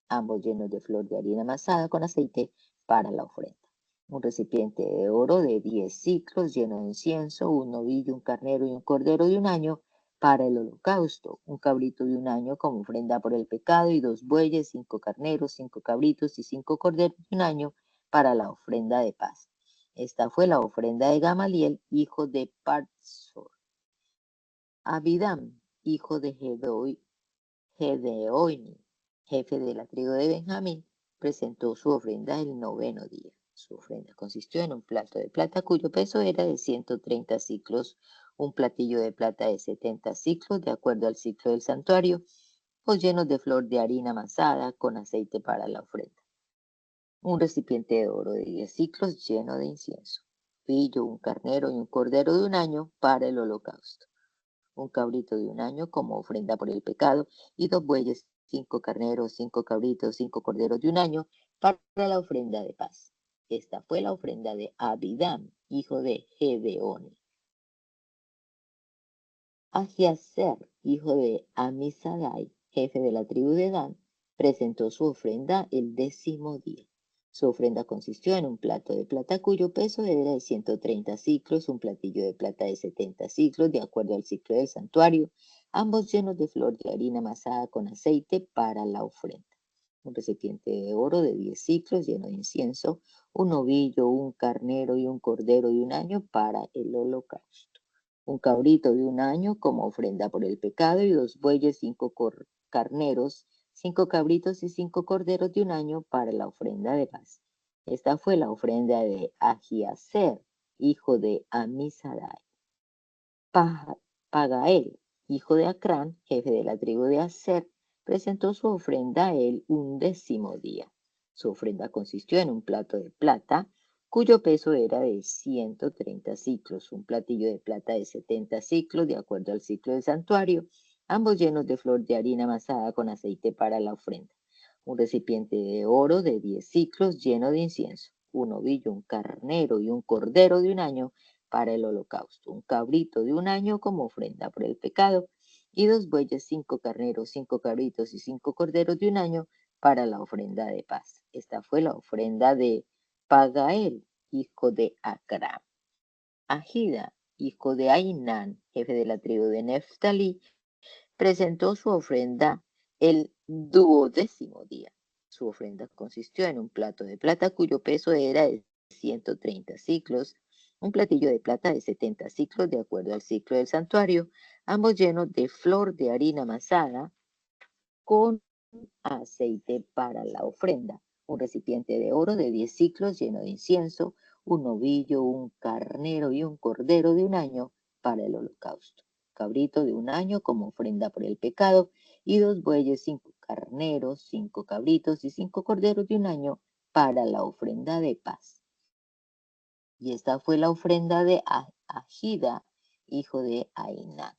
ambos llenos de flor de harina amasada con aceite para la ofrenda. Un recipiente de oro de 10 ciclos lleno de incienso, un novillo, un carnero y un cordero de un año para el holocausto, un cabrito de un año como ofrenda por el pecado y 2 bueyes, 5 carneros, 5 cabritos y 5 corderos de un año para la ofrenda de paz. Esta fue la ofrenda de Gamaliel, hijo de Parsor. Abidam, hijo de Gedeoni, jefe de la tribu de Benjamín, presentó su ofrenda el noveno día. Su ofrenda consistió en un plato de plata cuyo peso era de 130 ciclos, un platillo de plata de 70 ciclos, de acuerdo al ciclo del santuario, llenos de flor de harina amasada con aceite para la ofrenda. Un recipiente de oro de 10 ciclos lleno de incienso, pillo, un carnero y un cordero de un año para el holocausto, un cabrito de un año como ofrenda por el pecado y 2 bueyes, 5 carneros, 5 cabritos, 5 corderos de un año para la ofrenda de paz. Esta fue la ofrenda de Abidam, hijo de Gedeoni. Ahiaser, hijo de Amisadai, jefe de la tribu de Dan, presentó su ofrenda el 10º día. Su ofrenda consistió en un plato de plata cuyo peso era de 130 ciclos, un platillo de plata de 70 ciclos, de acuerdo al ciclo del santuario, ambos llenos de flor de harina amasada con aceite para la ofrenda. Un recipiente de oro de 10 ciclos lleno de incienso, un novillo, un carnero y un cordero de un año para el holocausto. Un cabrito de un año como ofrenda por el pecado y 2 bueyes, 5 carneros, 5 cabritos y 5 corderos de un año para la ofrenda de paz. Esta fue la ofrenda de Ahiaser, hijo de Amisadai. Pagael, hijo de Acrán, jefe de la tribu de Aser, presentó su ofrenda el 11º día. Su ofrenda consistió en un plato de plata, cuyo peso era de 130 ciclos, un platillo de plata de 70 ciclos, de acuerdo al ciclo del santuario, ambos llenos de flor de harina amasada con aceite para la ofrenda. Un recipiente de oro de 10 ciclos lleno de incienso, un ovillo, un carnero y un cordero de un año para el holocausto, un cabrito de un año como ofrenda por el pecado, y 2 bueyes, 5 carneros, 5 cabritos y 5 corderos de un año para la ofrenda de paz. Esta fue la ofrenda de Pagael, hijo de Acrán. Ahida, hijo de Ainán, jefe de la tribu de Neftalí, presentó su ofrenda el 12º día. Su ofrenda consistió en un plato de plata cuyo peso era de 130 ciclos, un platillo de plata de 70 ciclos de acuerdo al ciclo del santuario, ambos llenos de flor de harina amasada con aceite para la ofrenda, un recipiente de oro de 10 ciclos lleno de incienso, un novillo, un carnero y un cordero de un año para el holocausto, cabrito de un año como ofrenda por el pecado, y 2 bueyes, 5 carneros, 5 cabritos y 5 corderos de un año para la ofrenda de paz. Y esta fue la ofrenda de Ahida, hijo de Ainán.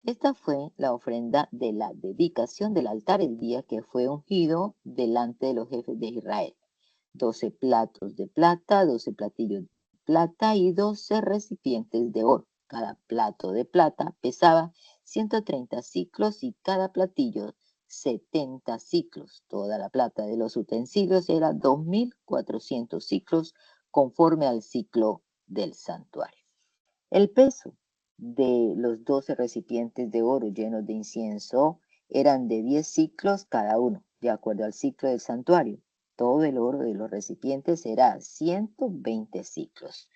Esta fue la ofrenda de la dedicación del altar el día que fue ungido delante de los jefes de Israel. 12 platos de plata, 12 platillos de plata y 12 recipientes de oro. Cada plato de plata pesaba 130 ciclos y cada platillo 70 ciclos. Toda la plata de los utensilios era 2.400 ciclos conforme al ciclo del santuario. El peso de los 12 recipientes de oro llenos de incienso eran de 10 ciclos cada uno, de acuerdo al ciclo del santuario. Todo el oro de los recipientes era 120 ciclos.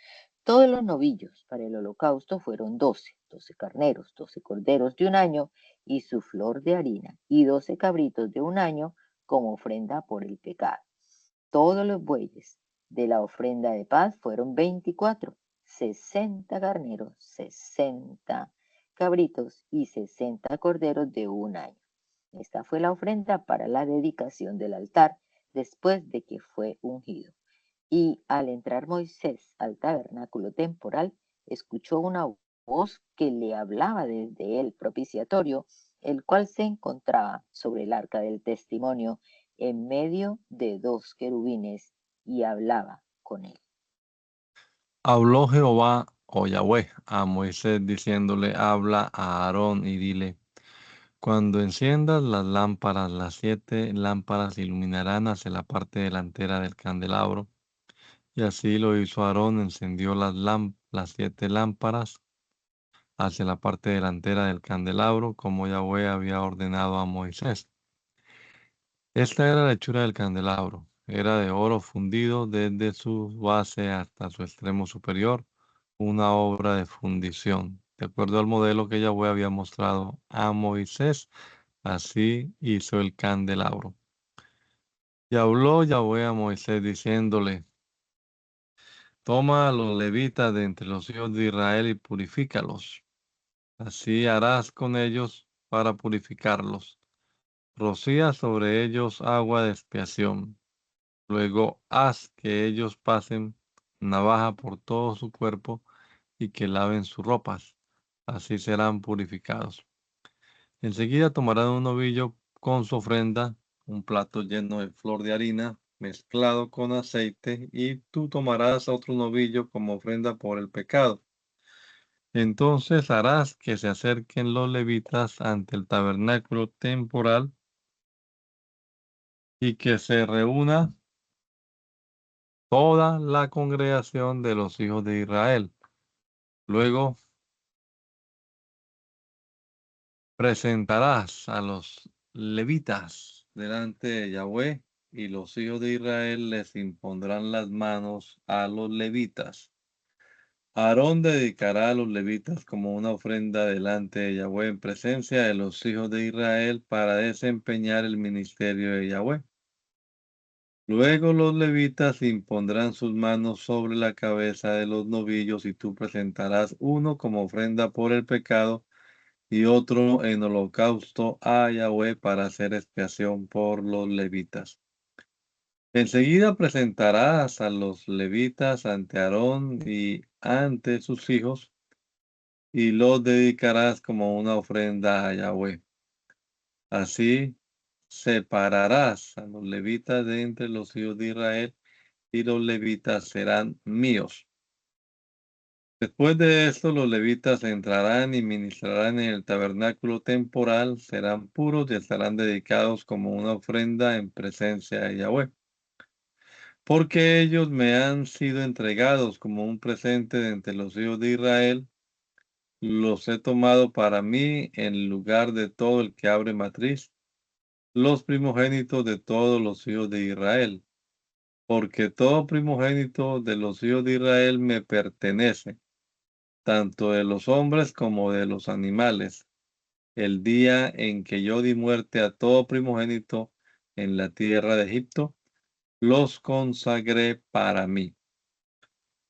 Todos los novillos para el holocausto fueron 12 carneros, 12 corderos de un año y su flor de harina, y 12 cabritos de un año como ofrenda por el pecado. Todos los bueyes de la ofrenda de paz fueron 24, 60 carneros, 60 cabritos y 60 corderos de un año. Esta fue la ofrenda para la dedicación del altar después de que fue ungido. Y al entrar Moisés al tabernáculo temporal, escuchó una voz que le hablaba desde el propiciatorio, el cual se encontraba sobre el arca del testimonio en medio de 2 querubines y hablaba con él. Habló Jehová o Yahweh a Moisés diciéndole, habla a Aarón y dile, cuando enciendas las lámparas, las 7 lámparas iluminarán hacia la parte delantera del candelabro. Y así lo hizo Aarón, encendió las 7 lámparas hacia la parte delantera del candelabro, como Yahweh había ordenado a Moisés. Esta era la hechura del candelabro. Era de oro fundido desde su base hasta su extremo superior, una obra de fundición. De acuerdo al modelo que Yahweh había mostrado a Moisés, así hizo el candelabro. Y habló Yahweh a Moisés diciéndole, toma a los levitas de entre los hijos de Israel y purifícalos. Así harás con ellos para purificarlos. Rocía sobre ellos agua de expiación. Luego haz que ellos pasen navaja por todo su cuerpo y que laven sus ropas. Así serán purificados. Enseguida tomarán un novillo con su ofrenda, un plato lleno de flor de harina mezclado con aceite, y tú tomarás otro novillo como ofrenda por el pecado. Entonces harás que se acerquen los levitas ante el tabernáculo temporal y que se reúna toda la congregación de los hijos de Israel. Luego presentarás a los levitas delante de Yahweh, y los hijos de Israel les impondrán las manos a los levitas. Aarón dedicará a los levitas como una ofrenda delante de Yahweh en presencia de los hijos de Israel para desempeñar el ministerio de Yahweh. Luego los levitas impondrán sus manos sobre la cabeza de los novillos, y tú presentarás uno como ofrenda por el pecado y otro en holocausto a Yahweh para hacer expiación por los levitas. Enseguida presentarás a los levitas ante Aarón y ante sus hijos, y los dedicarás como una ofrenda a Yahweh. Así separarás a los levitas de entre los hijos de Israel, y los levitas serán míos. Después de esto, los levitas entrarán y ministrarán en el tabernáculo temporal, serán puros y estarán dedicados como una ofrenda en presencia de Yahweh. Porque ellos me han sido entregados como un presente de entre los hijos de Israel, los he tomado para mí en lugar de todo el que abre matriz, los primogénitos de todos los hijos de Israel. Porque todo primogénito de los hijos de Israel me pertenece, tanto de los hombres como de los animales. El día en que yo di muerte a todo primogénito en la tierra de Egipto, los consagré para mí.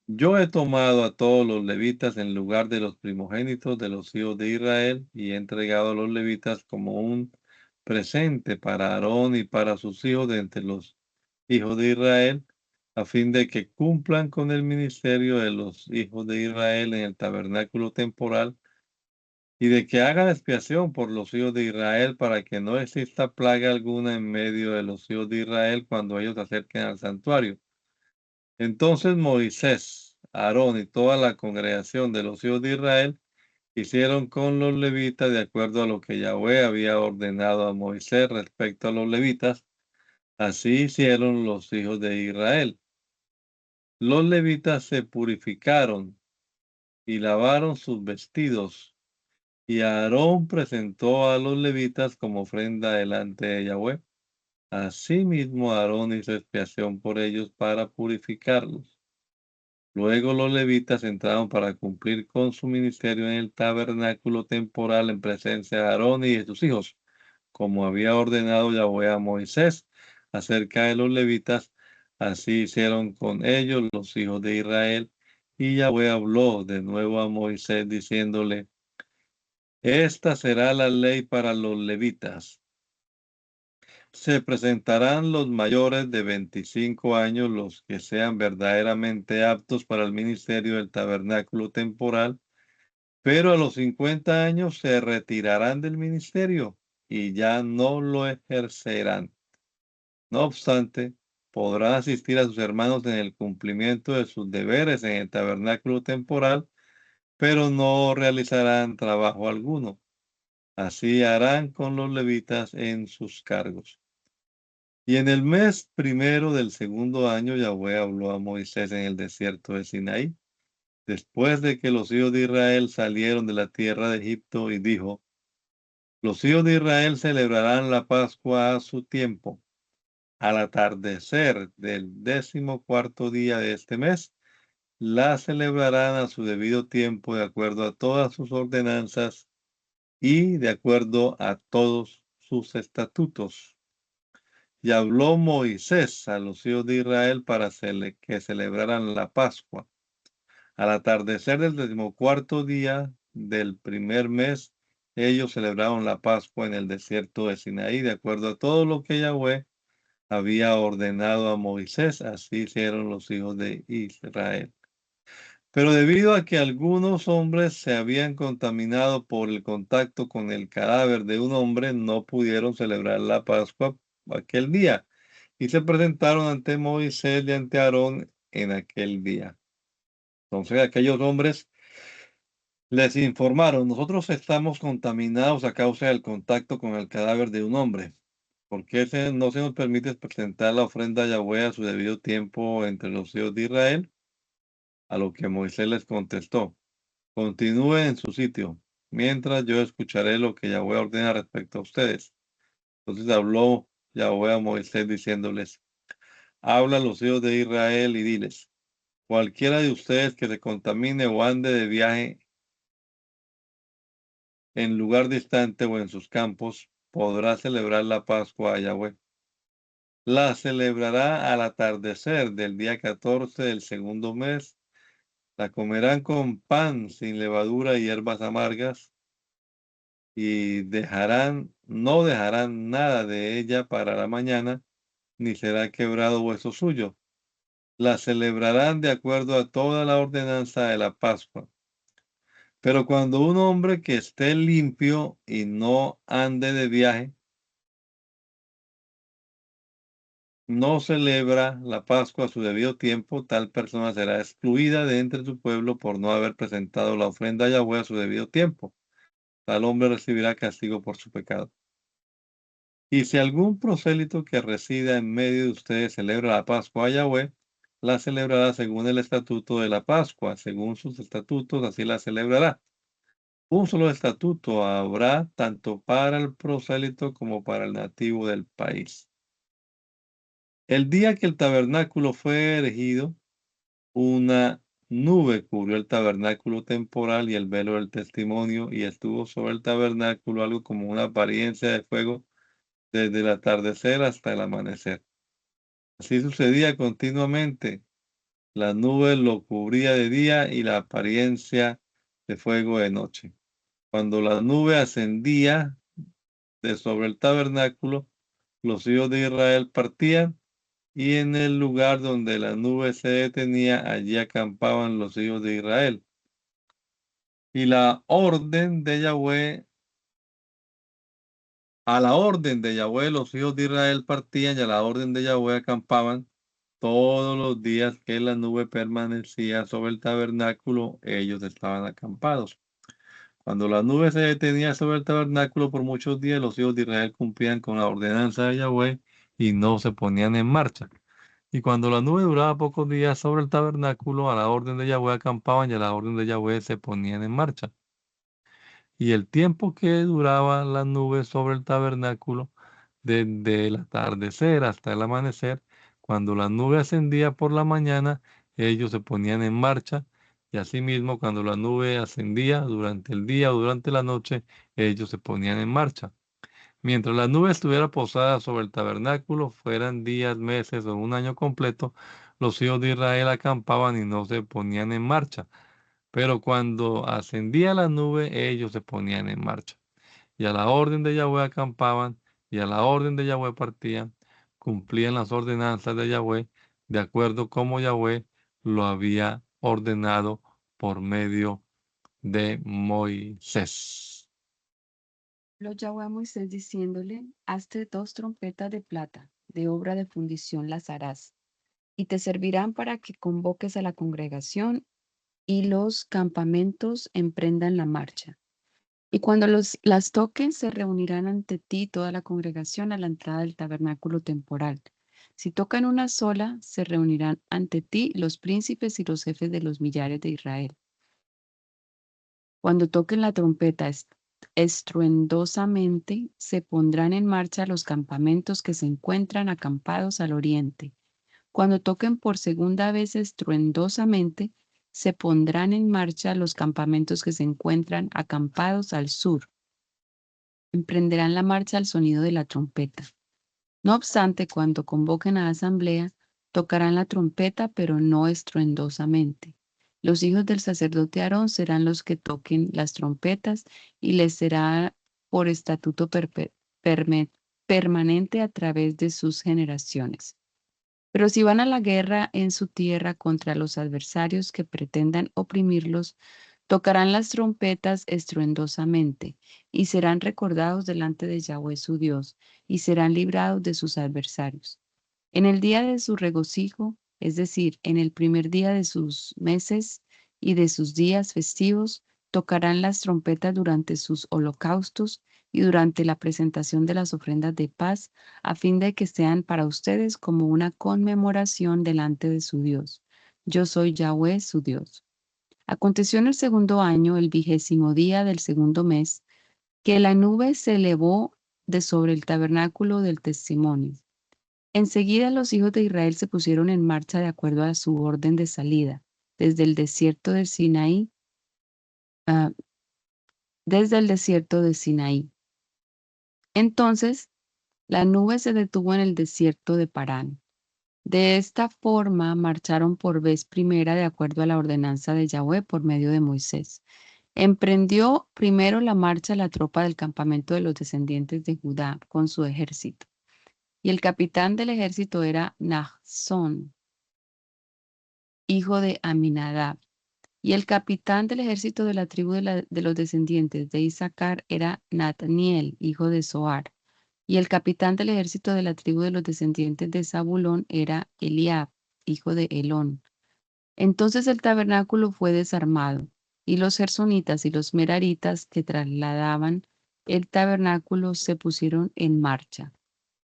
Yo he tomado a todos los levitas en lugar de los primogénitos de los hijos de Israel, y he entregado a los levitas como un presente para Aarón y para sus hijos de entre los hijos de Israel, a fin de que cumplan con el ministerio de los hijos de Israel en el tabernáculo temporal, y de que hagan expiación por los hijos de Israel, para que no exista plaga alguna en medio de los hijos de Israel cuando ellos se acerquen al santuario. Entonces Moisés, Aarón y toda la congregación de los hijos de Israel hicieron con los levitas de acuerdo a lo que Yahweh había ordenado a Moisés respecto a los levitas. Así hicieron los hijos de Israel. Los levitas se purificaron y lavaron sus vestidos, y Aarón presentó a los levitas como ofrenda delante de Yahweh. Asimismo, Aarón hizo expiación por ellos para purificarlos. Luego los levitas entraron para cumplir con su ministerio en el tabernáculo temporal en presencia de Aarón y de sus hijos, como había ordenado Yahweh a Moisés acerca de los levitas. Así hicieron con ellos los hijos de Israel. Y Yahweh habló de nuevo a Moisés diciéndole: esta será la ley para los levitas. Se presentarán los mayores de 25 años, los que sean verdaderamente aptos para el ministerio del tabernáculo temporal, pero a los 50 años se retirarán del ministerio y ya no lo ejercerán. No obstante, podrán asistir a sus hermanos en el cumplimiento de sus deberes en el tabernáculo temporal, pero no realizarán trabajo alguno. Así harán con los levitas en sus cargos. Y en el mes primero del segundo año, Yahweh habló a Moisés en el desierto de Sinaí, después de que los hijos de Israel salieron de la tierra de Egipto, y dijo: los hijos de Israel celebrarán la Pascua a su tiempo. Al atardecer del 14º día de este mes, la celebrarán a su debido tiempo, de acuerdo a todas sus ordenanzas y de acuerdo a todos sus estatutos. Y habló Moisés a los hijos de Israel para que celebraran la Pascua. Al atardecer del 14º día del primer mes, ellos celebraron la Pascua en el desierto de Sinaí, de acuerdo a todo lo que Yahweh había ordenado a Moisés. Así hicieron los hijos de Israel. Pero debido a que algunos hombres se habían contaminado por el contacto con el cadáver de un hombre, no pudieron celebrar la Pascua aquel día, y se presentaron ante Moisés y ante Aarón en aquel día. Entonces aquellos hombres les informaron: nosotros estamos contaminados a causa del contacto con el cadáver de un hombre. ¿Por qué no se nos permite presentar la ofrenda a Yahweh a su debido tiempo entre los hijos de Israel? A lo que Moisés les contestó: continúen en su sitio, mientras yo escucharé lo que Yahweh ordena respecto a ustedes. Entonces habló Yahweh a Moisés diciéndoles: habla a los hijos de Israel y diles: cualquiera de ustedes que se contamine o ande de viaje en lugar distante o en sus campos, podrá celebrar la Pascua a Yahweh. La celebrará al atardecer del día 14 del segundo mes. La comerán con pan sin levadura y hierbas amargas, y no dejarán nada de ella para la mañana, ni será quebrado hueso suyo. La celebrarán de acuerdo a toda la ordenanza de la Pascua. Pero cuando un hombre que esté limpio y no ande de viaje, no celebra la Pascua a su debido tiempo, tal persona será excluida de entre su pueblo por no haber presentado la ofrenda a Yahweh a su debido tiempo. Tal hombre recibirá castigo por su pecado. Y si algún prosélito que resida en medio de ustedes celebra la Pascua a Yahweh, la celebrará según el estatuto de la Pascua, según sus estatutos, así la celebrará. Un solo estatuto habrá tanto para el prosélito como para el nativo del país. El día que el tabernáculo fue erigido, una nube cubrió el tabernáculo temporal y el velo del testimonio, y estuvo sobre el tabernáculo algo como una apariencia de fuego desde el atardecer hasta el amanecer. Así sucedía continuamente. La nube lo cubría de día y la apariencia de fuego de noche. Cuando la nube ascendía de sobre el tabernáculo, los hijos de Israel partían, y en el lugar donde la nube se detenía, allí acampaban los hijos de Israel. Y la orden de Yahweh, a la orden de Yahweh, los hijos de Israel partían, y a la orden de Yahweh acampaban todos los días que la nube permanecía sobre el tabernáculo. Ellos estaban acampados. Cuando la nube se detenía sobre el tabernáculo por muchos días, los hijos de Israel cumplían con la ordenanza de Yahweh y no se ponían en marcha. Y cuando la nube duraba pocos días sobre el tabernáculo, a la orden de Yahweh acampaban, y a la orden de Yahweh se ponían en marcha. Y el tiempo que duraba la nube sobre el tabernáculo, desde el atardecer hasta el amanecer, cuando la nube ascendía por la mañana, ellos se ponían en marcha, y asimismo cuando la nube ascendía durante el día o durante la noche, ellos se ponían en marcha. Mientras la nube estuviera posada sobre el tabernáculo, fueran días, meses o un año completo, los hijos de Israel acampaban y no se ponían en marcha. Pero cuando ascendía la nube, ellos se ponían en marcha. Y a la orden de Yahweh acampaban, y a la orden de Yahweh partían, cumplían las ordenanzas de Yahweh, de acuerdo como Yahweh lo había ordenado por medio de Moisés. Lo Yahweh a Moisés diciéndole: hazte 2 trompetas de plata, de obra de fundición las harás, y te servirán para que convoques a la congregación y los campamentos emprendan la marcha. Y cuando las toquen, se reunirán ante ti toda la congregación a la entrada del tabernáculo temporal. Si tocan una sola, se reunirán ante ti los príncipes y los jefes de los millares de Israel. Cuando toquen la trompeta estruendosamente, se pondrán en marcha los campamentos que se encuentran acampados al oriente. Cuando toquen por segunda vez estruendosamente, se pondrán en marcha los campamentos que se encuentran acampados al sur. Emprenderán la marcha al sonido de la trompeta. No obstante, cuando convoquen a asamblea, tocarán la trompeta, pero no estruendosamente. Los hijos del sacerdote Aarón serán los que toquen las trompetas, y les será por estatuto permanente a través de sus generaciones. Pero si van a la guerra en su tierra contra los adversarios que pretendan oprimirlos, tocarán las trompetas estruendosamente, y serán recordados delante de Yahweh su Dios, y serán librados de sus adversarios. En el día de su regocijo, es decir, en el primer día de sus meses y de sus días festivos, tocarán las trompetas durante sus holocaustos y durante la presentación de las ofrendas de paz, a fin de que sean para ustedes como una conmemoración delante de su Dios. Yo soy Yahweh, su Dios. Aconteció en el segundo año, el 20º día del segundo mes, que la nube se elevó de sobre el tabernáculo del testimonio. Enseguida los hijos de Israel se pusieron en marcha de acuerdo a su orden de salida, desde el desierto de Sinaí, Entonces, la nube se detuvo en el desierto de Parán. De esta forma marcharon por vez primera de acuerdo a la ordenanza de Yahweh por medio de Moisés. Emprendió primero la marcha la tropa del campamento de los descendientes de Judá con su ejército. Y el capitán del ejército era Nahzón, hijo de Aminadab. Y el capitán del ejército de la tribu de los descendientes de Isaacar era Nataniel, hijo de Zoar. Y el capitán del ejército de la tribu de los descendientes de Zabulón era Eliab, hijo de Elón. Entonces el tabernáculo fue desarmado, y los gersonitas y los meraritas que trasladaban el tabernáculo se pusieron en marcha.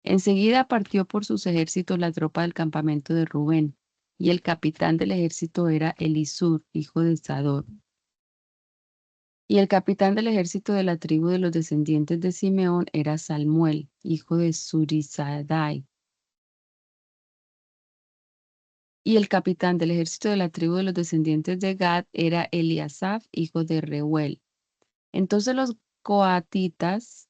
Enseguida partió por sus ejércitos la tropa del campamento de Rubén, y el capitán del ejército era Elisur, hijo de Sador. Y el capitán del ejército de la tribu de los descendientes de Simeón era Salmuel, hijo de Surisadai. Y el capitán del ejército de la tribu de los descendientes de Gad era Eliasaf, hijo de Reuel. Entonces los coatitas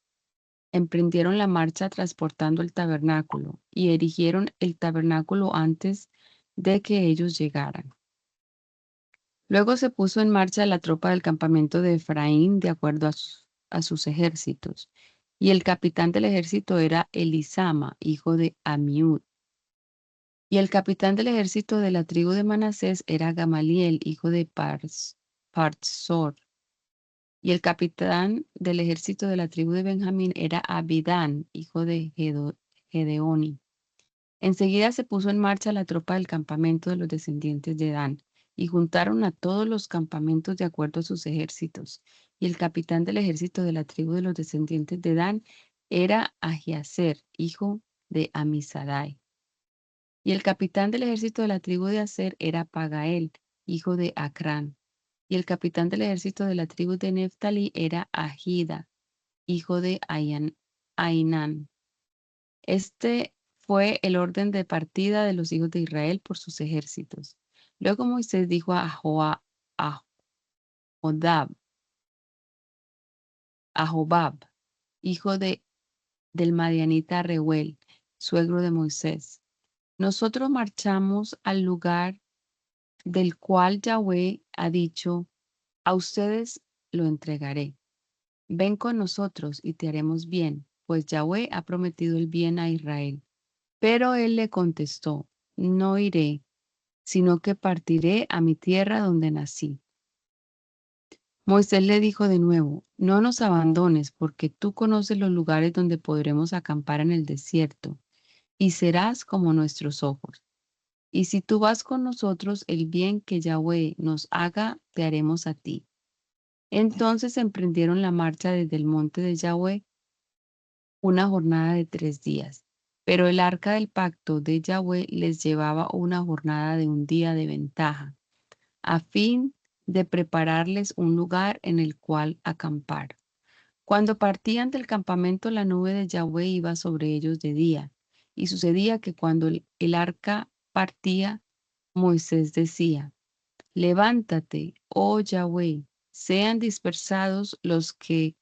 emprendieron la marcha transportando el tabernáculo y erigieron el tabernáculo antes de que ellos llegaran. Luego se puso en marcha la tropa del campamento de Efraín de acuerdo a sus ejércitos. Y el capitán del ejército era Elisama, hijo de Amiud. Y el capitán del ejército de la tribu de Manasés era Gamaliel, hijo de Partsor. Y el capitán del ejército de la tribu de Benjamín era Abidán, hijo de Gedeoni. Enseguida se puso en marcha la tropa del campamento de los descendientes de Dan, y juntaron a todos los campamentos de acuerdo a sus ejércitos. Y el capitán del ejército de la tribu de los descendientes de Dan era Ahiaser, hijo de Amisadai. Y el capitán del ejército de la tribu de Aser era Pagael, hijo de Acrán. Y el capitán del ejército de la tribu de Neftalí era Ahida, hijo de Ainán. Este fue el orden de partida de los hijos de Israel por sus ejércitos. Luego Moisés dijo a Jobab, hijo del madianita Reuel, suegro de Moisés: nosotros marchamos al lugar del cual Yahweh ha dicho, a ustedes lo entregaré. Ven con nosotros y te haremos bien, pues Yahweh ha prometido el bien a Israel. Pero él le contestó, no iré, sino que partiré a mi tierra donde nací. Moisés le dijo de nuevo, no nos abandones, porque tú conoces los lugares donde podremos acampar en el desierto, y serás como nuestros ojos. Y si tú vas con nosotros, el bien que Yahweh nos haga, te haremos a ti. Entonces emprendieron la marcha desde el monte de Yahweh, una jornada de 3 días. Pero el arca del pacto de Yahweh les llevaba una jornada de un día de ventaja, a fin de prepararles un lugar en el cual acampar. Cuando partían del campamento, la nube de Yahweh iba sobre ellos de día, y sucedía que cuando el arca partía, Moisés decía, levántate, oh Yahweh, sean dispersados los que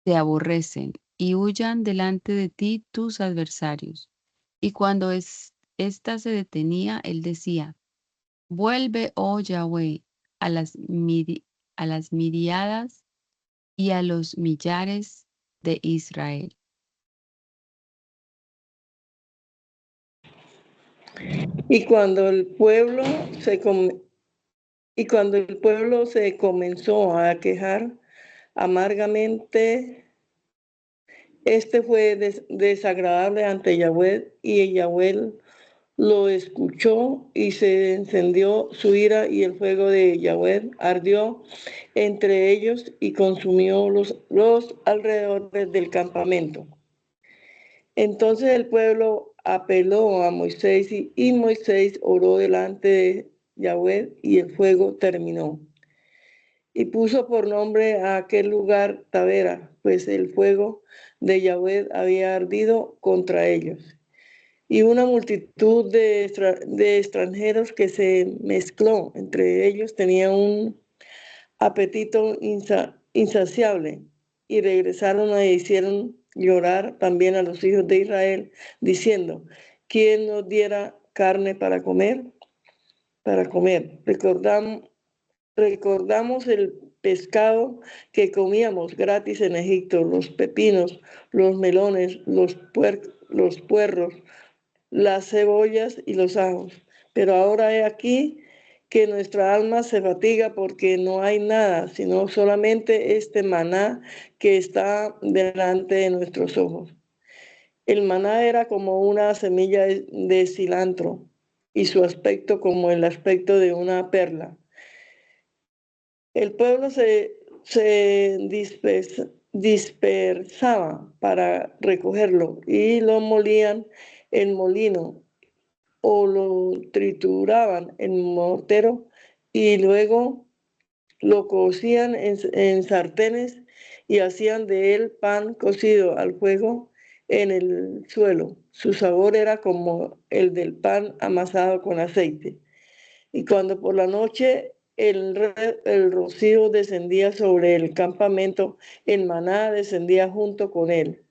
te aborrecen, y huyan delante de ti tus adversarios. Y cuando ésta se detenía, él decía, vuelve, oh Yahweh, a las miriadas y a los millares de Israel. Y cuando el pueblo se comenzó a quejar amargamente, Este fue desagradable ante Yahweh, y Yahweh lo escuchó y se encendió su ira, y el fuego de Yahweh ardió entre ellos y consumió los alrededores del campamento. Entonces el pueblo apeló a Moisés, y Moisés oró delante de Yahweh, y el fuego terminó. Y puso por nombre a aquel lugar Tabera, pues el fuego de Yahweh había ardido contra ellos. Y una multitud de extranjeros que se mezcló entre ellos tenía un apetito insaciable, y regresaron e hicieron llorar también a los hijos de Israel, diciendo: ¿quién nos diera carne para comer? Recordamos el pescado que comíamos gratis en Egipto, los pepinos, los melones, los puerros, las cebollas y los ajos. Pero ahora he aquí que nuestra alma se fatiga porque no hay nada, sino solamente este maná que está delante de nuestros ojos. El maná era como una semilla de cilantro, y su aspecto como el aspecto de una perla. El pueblo se dispersaba para recogerlo, y lo molían en molino, o lo trituraban en mortero, y luego lo cocían en sartenes, y hacían de él pan cocido al fuego en el suelo. Su sabor era como el del pan amasado con aceite. Y cuando por la noche el rocío descendía sobre el campamento, el maná descendía junto con él.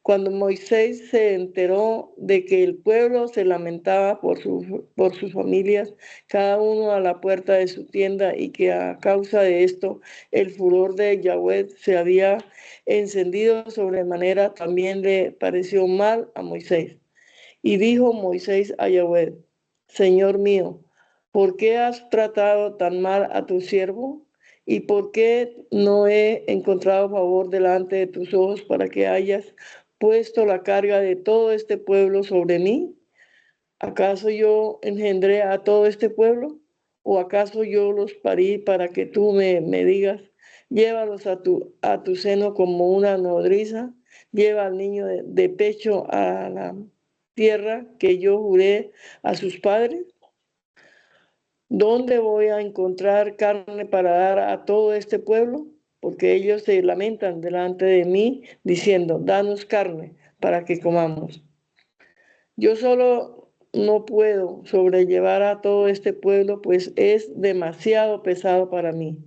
Cuando Moisés se enteró de que el pueblo se lamentaba por sus familias, cada uno a la puerta de su tienda, y que a causa de esto el furor de Yahweh se había encendido sobremanera, también le pareció mal a Moisés. Y dijo Moisés a Yahweh: Señor mío, ¿por qué has tratado tan mal a tu siervo? ¿Y por qué no he encontrado favor delante de tus ojos para que hayas puesto la carga de todo este pueblo sobre mí? ¿Acaso yo engendré a todo este pueblo? ¿O acaso yo los parí para que tú me digas: llévalos a tu seno como una nodriza? Lleva al niño de pecho a la tierra que yo juré a sus padres. ¿Dónde voy a encontrar carne para dar a todo este pueblo? Porque ellos se lamentan delante de mí, diciendo: danos carne para que comamos. Yo solo no puedo sobrellevar a todo este pueblo, pues es demasiado pesado para mí.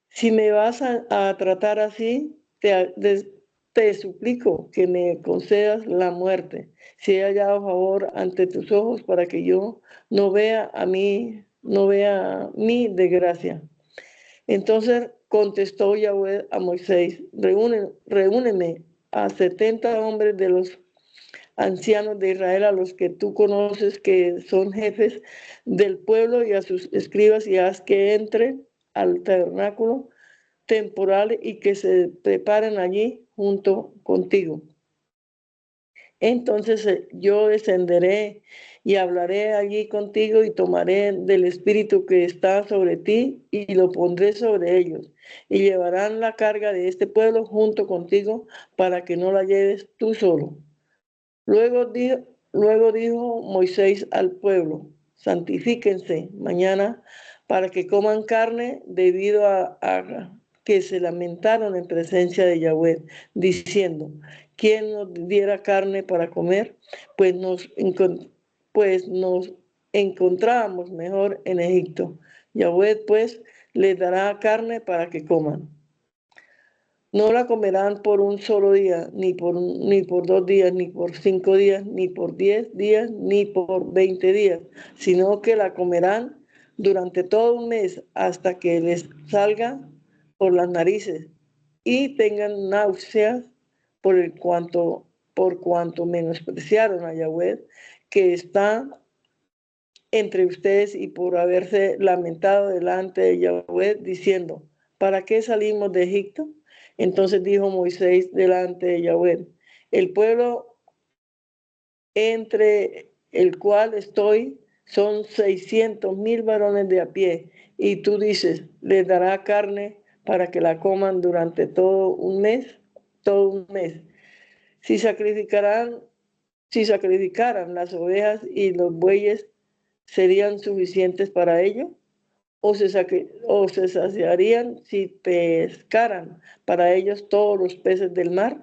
Si me vas a tratar así, te suplico que me concedas la muerte, si he hallado favor ante tus ojos, para que yo no vea mi desgracia. Entonces contestó Yahweh a Moisés: reúneme a 70 hombres de los ancianos de Israel, a los que tú conoces, que son jefes del pueblo, y a sus escribas, y haz que entren al tabernáculo temporal y que se preparen allí junto contigo. Entonces yo descenderé y hablaré allí contigo, y tomaré del espíritu que está sobre ti y lo pondré sobre ellos, y llevarán la carga de este pueblo junto contigo, para que no la lleves tú solo. Luego dijo Moisés al pueblo: santifíquense mañana para que coman carne, debido a que se lamentaron en presencia de Yahweh, diciendo: ¿quién nos diera carne para comer? Pues nos encontrábamos mejor en Egipto. Yahweh pues les dará carne para que coman. No la comerán por un solo día, ni por 2 días, ni por 5 días, ni por 10 días, ni por 20 días, sino que la comerán durante todo un mes, hasta que les salga por las narices y tengan náuseas por cuanto menospreciaron a Yahweh, que está entre ustedes, y por haberse lamentado delante de Yahweh, diciendo: ¿para qué salimos de Egipto? Entonces dijo Moisés delante de Yahweh: el pueblo entre el cual estoy son 600,000 varones de a pie, y tú dices: les dará carne para que la coman durante todo un mes. Si sacrificaran las ovejas y los bueyes, ¿serían suficientes para ello? ¿O se saciarían si pescaran para ellos todos los peces del mar?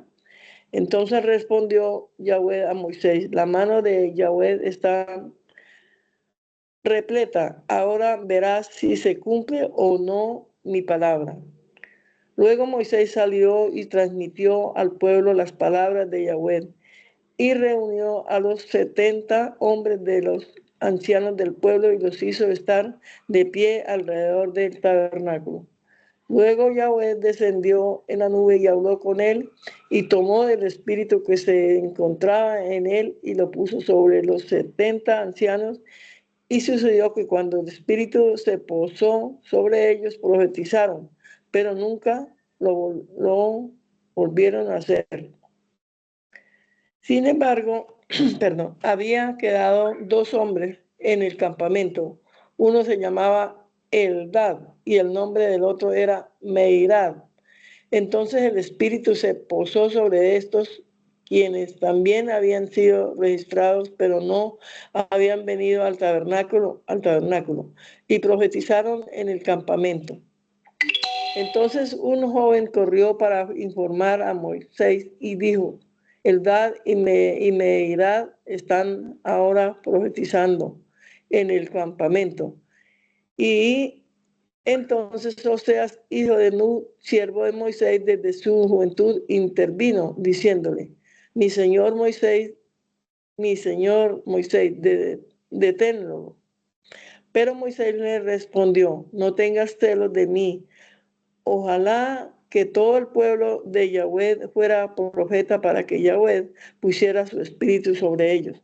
Entonces respondió Yahweh a Moisés: la mano de Yahweh está repleta, ahora verás si se cumple o no mi palabra. Luego Moisés salió y transmitió al pueblo las palabras de Yahweh, y reunió a los 70 hombres de los ancianos del pueblo y los hizo estar de pie alrededor del tabernáculo. Luego Yahweh descendió en la nube y habló con él, y tomó del espíritu que se encontraba en él y lo puso sobre los 70 ancianos. Y sucedió que cuando el espíritu se posó sobre ellos, profetizaron, pero nunca lo volvieron a hacer. Sin embargo, había quedado 2 hombres en el campamento. Uno se llamaba Eldad y el nombre del otro era Meirad. Entonces el espíritu se posó sobre estos, quienes también habían sido registrados, pero no habían venido al tabernáculo, y profetizaron en el campamento. Entonces un joven corrió para informar a Moisés y dijo: Eldad y Meirad están ahora profetizando en el campamento. Y entonces Oseas, hijo de Nun, siervo de Moisés, desde su juventud intervino, diciéndole: mi señor Moisés, deténlo. Pero Moisés le respondió: no tengas celos de mí. Ojalá que todo el pueblo de Yahweh fuera profeta, para que Yahweh pusiera su espíritu sobre ellos.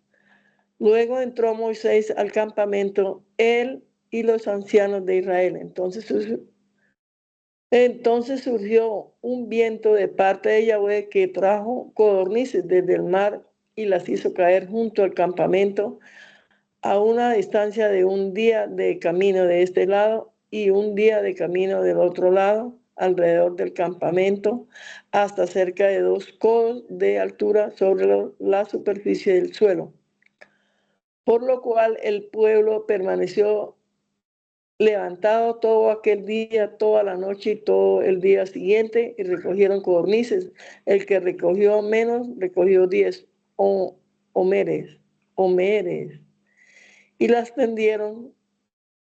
Luego entró Moisés al campamento, él y los ancianos de Israel. Entonces surgió un viento de parte de Yahweh que trajo codornices desde el mar y las hizo caer junto al campamento, a una distancia de un día de camino de este lado y un día de camino del otro lado, alrededor del campamento, hasta cerca de 2 codos de altura sobre la superficie del suelo. Por lo cual el pueblo permaneció levantado todo aquel día, toda la noche y todo el día siguiente, y recogieron codornices. El que recogió menos, recogió 10 homeres, y las tendieron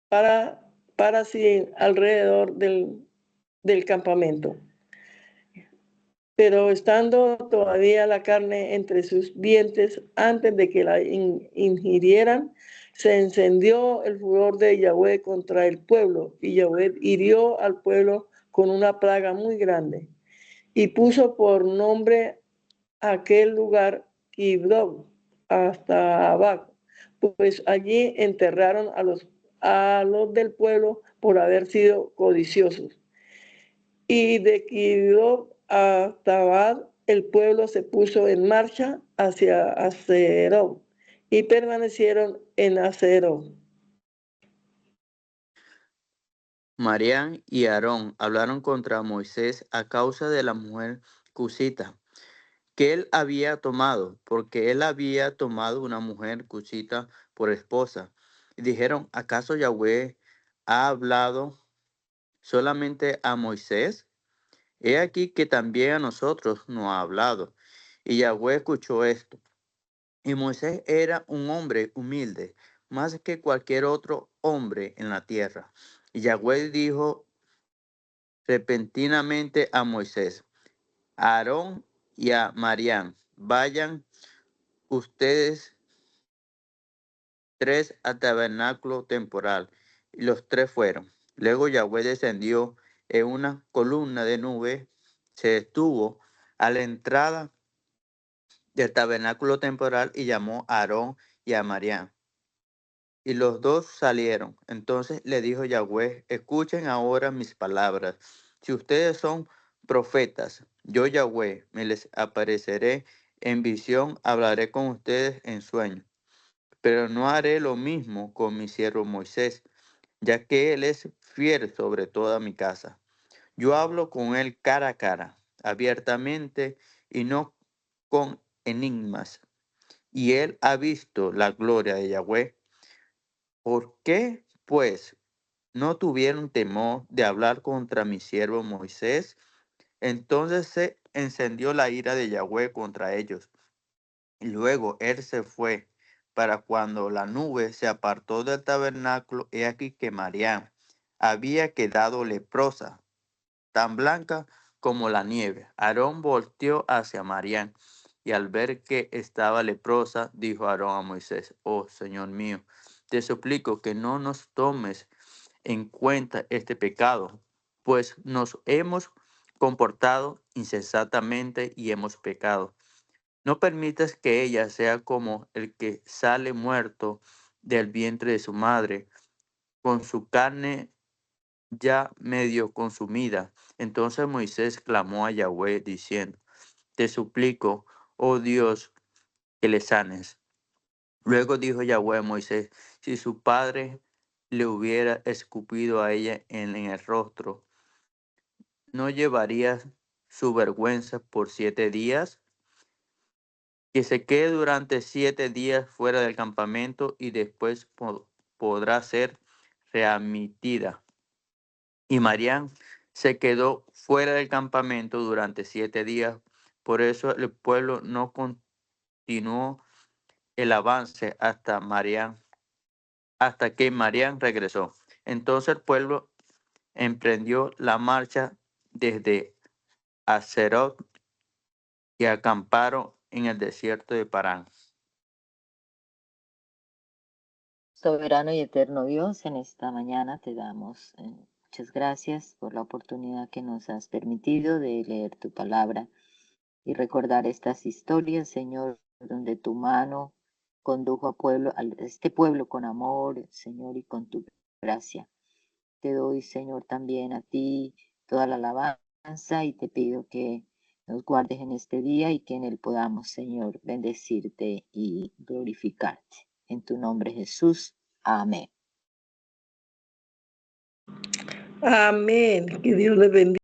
para sí alrededor del campamento. Pero estando todavía la carne entre sus dientes, antes de que la ingirieran, se encendió el furor de Yahweh contra el pueblo, y Yahweh hirió al pueblo con una plaga muy grande, y puso por nombre aquel lugar Kibroth hasta abajo, pues allí enterraron a los del pueblo por haber sido codiciosos. Y de Kibroth a Tabad el pueblo se puso en marcha hacia Aserot, y permanecieron en Aserot. Marián y Aarón hablaron contra Moisés a causa de la mujer cusita que él había tomado, porque él había tomado una mujer cusita por esposa. Y dijeron: ¿acaso Yahweh ha hablado solamente a Moisés? He aquí que también a nosotros nos ha hablado. Y Yahweh escuchó esto. Y Moisés era un hombre humilde, más que cualquier otro hombre en la tierra. Y Yahweh dijo repentinamente a Moisés, a Aarón y a Marián: vayan ustedes 3 al tabernáculo temporal. Y los 3 fueron. Luego Yahweh descendió en una columna de nube, se detuvo a la entrada del tabernáculo temporal y llamó a Aarón y a Marián. Y los 2 salieron. Entonces le dijo Yahweh: escuchen ahora mis palabras. Si ustedes son profetas. Yo, Yahweh, me les apareceré en visión, hablaré con ustedes en sueño. Pero no haré lo mismo con mi siervo Moisés, ya que él es fiel sobre toda mi casa. Yo hablo con él cara a cara, abiertamente y no con enigmas. Y él ha visto la gloria de Yahweh. ¿Por qué, pues, no tuvieron temor de hablar contra mi siervo Moisés? Entonces se encendió la ira de Yahweh contra ellos. Y luego él se fue. Para cuando la nube se apartó del tabernáculo, he aquí que Mariam había quedado leprosa, tan blanca como la nieve. Aarón volteó hacia Mariam y al ver que estaba leprosa, dijo Aarón a Moisés: Oh Señor mío, te suplico que no nos tomes en cuenta este pecado, pues nos hemos comportado insensatamente y hemos pecado. No permitas que ella sea como el que sale muerto del vientre de su madre, con su carne ya medio consumida. Entonces Moisés clamó a Yahweh diciendo: Te suplico, oh Dios, que le sanes. Luego dijo Yahweh a Moisés: Si su padre le hubiera escupido a ella en el rostro, ¿no llevaría su vergüenza por 7 días? Que se quede durante 7 días fuera del campamento y después podrá ser readmitida. Y Mariam se quedó fuera del campamento durante 7 días. Por eso el pueblo no continuó el avance hasta que Mariam regresó. Entonces el pueblo emprendió la marcha desde Acerot y acamparon en el desierto de Parán. Soberano y eterno Dios, en esta mañana te damos muchas gracias por la oportunidad que nos has permitido de leer tu palabra y recordar estas historias, Señor, donde tu mano condujo a este pueblo con amor, Señor, y con tu gracia. Te doy, Señor, también a ti toda la alabanza y te pido que nos guardes en este día y que en él podamos, Señor, bendecirte y glorificarte. En tu nombre, Jesús. Amén. Amén. Que Dios les bendiga.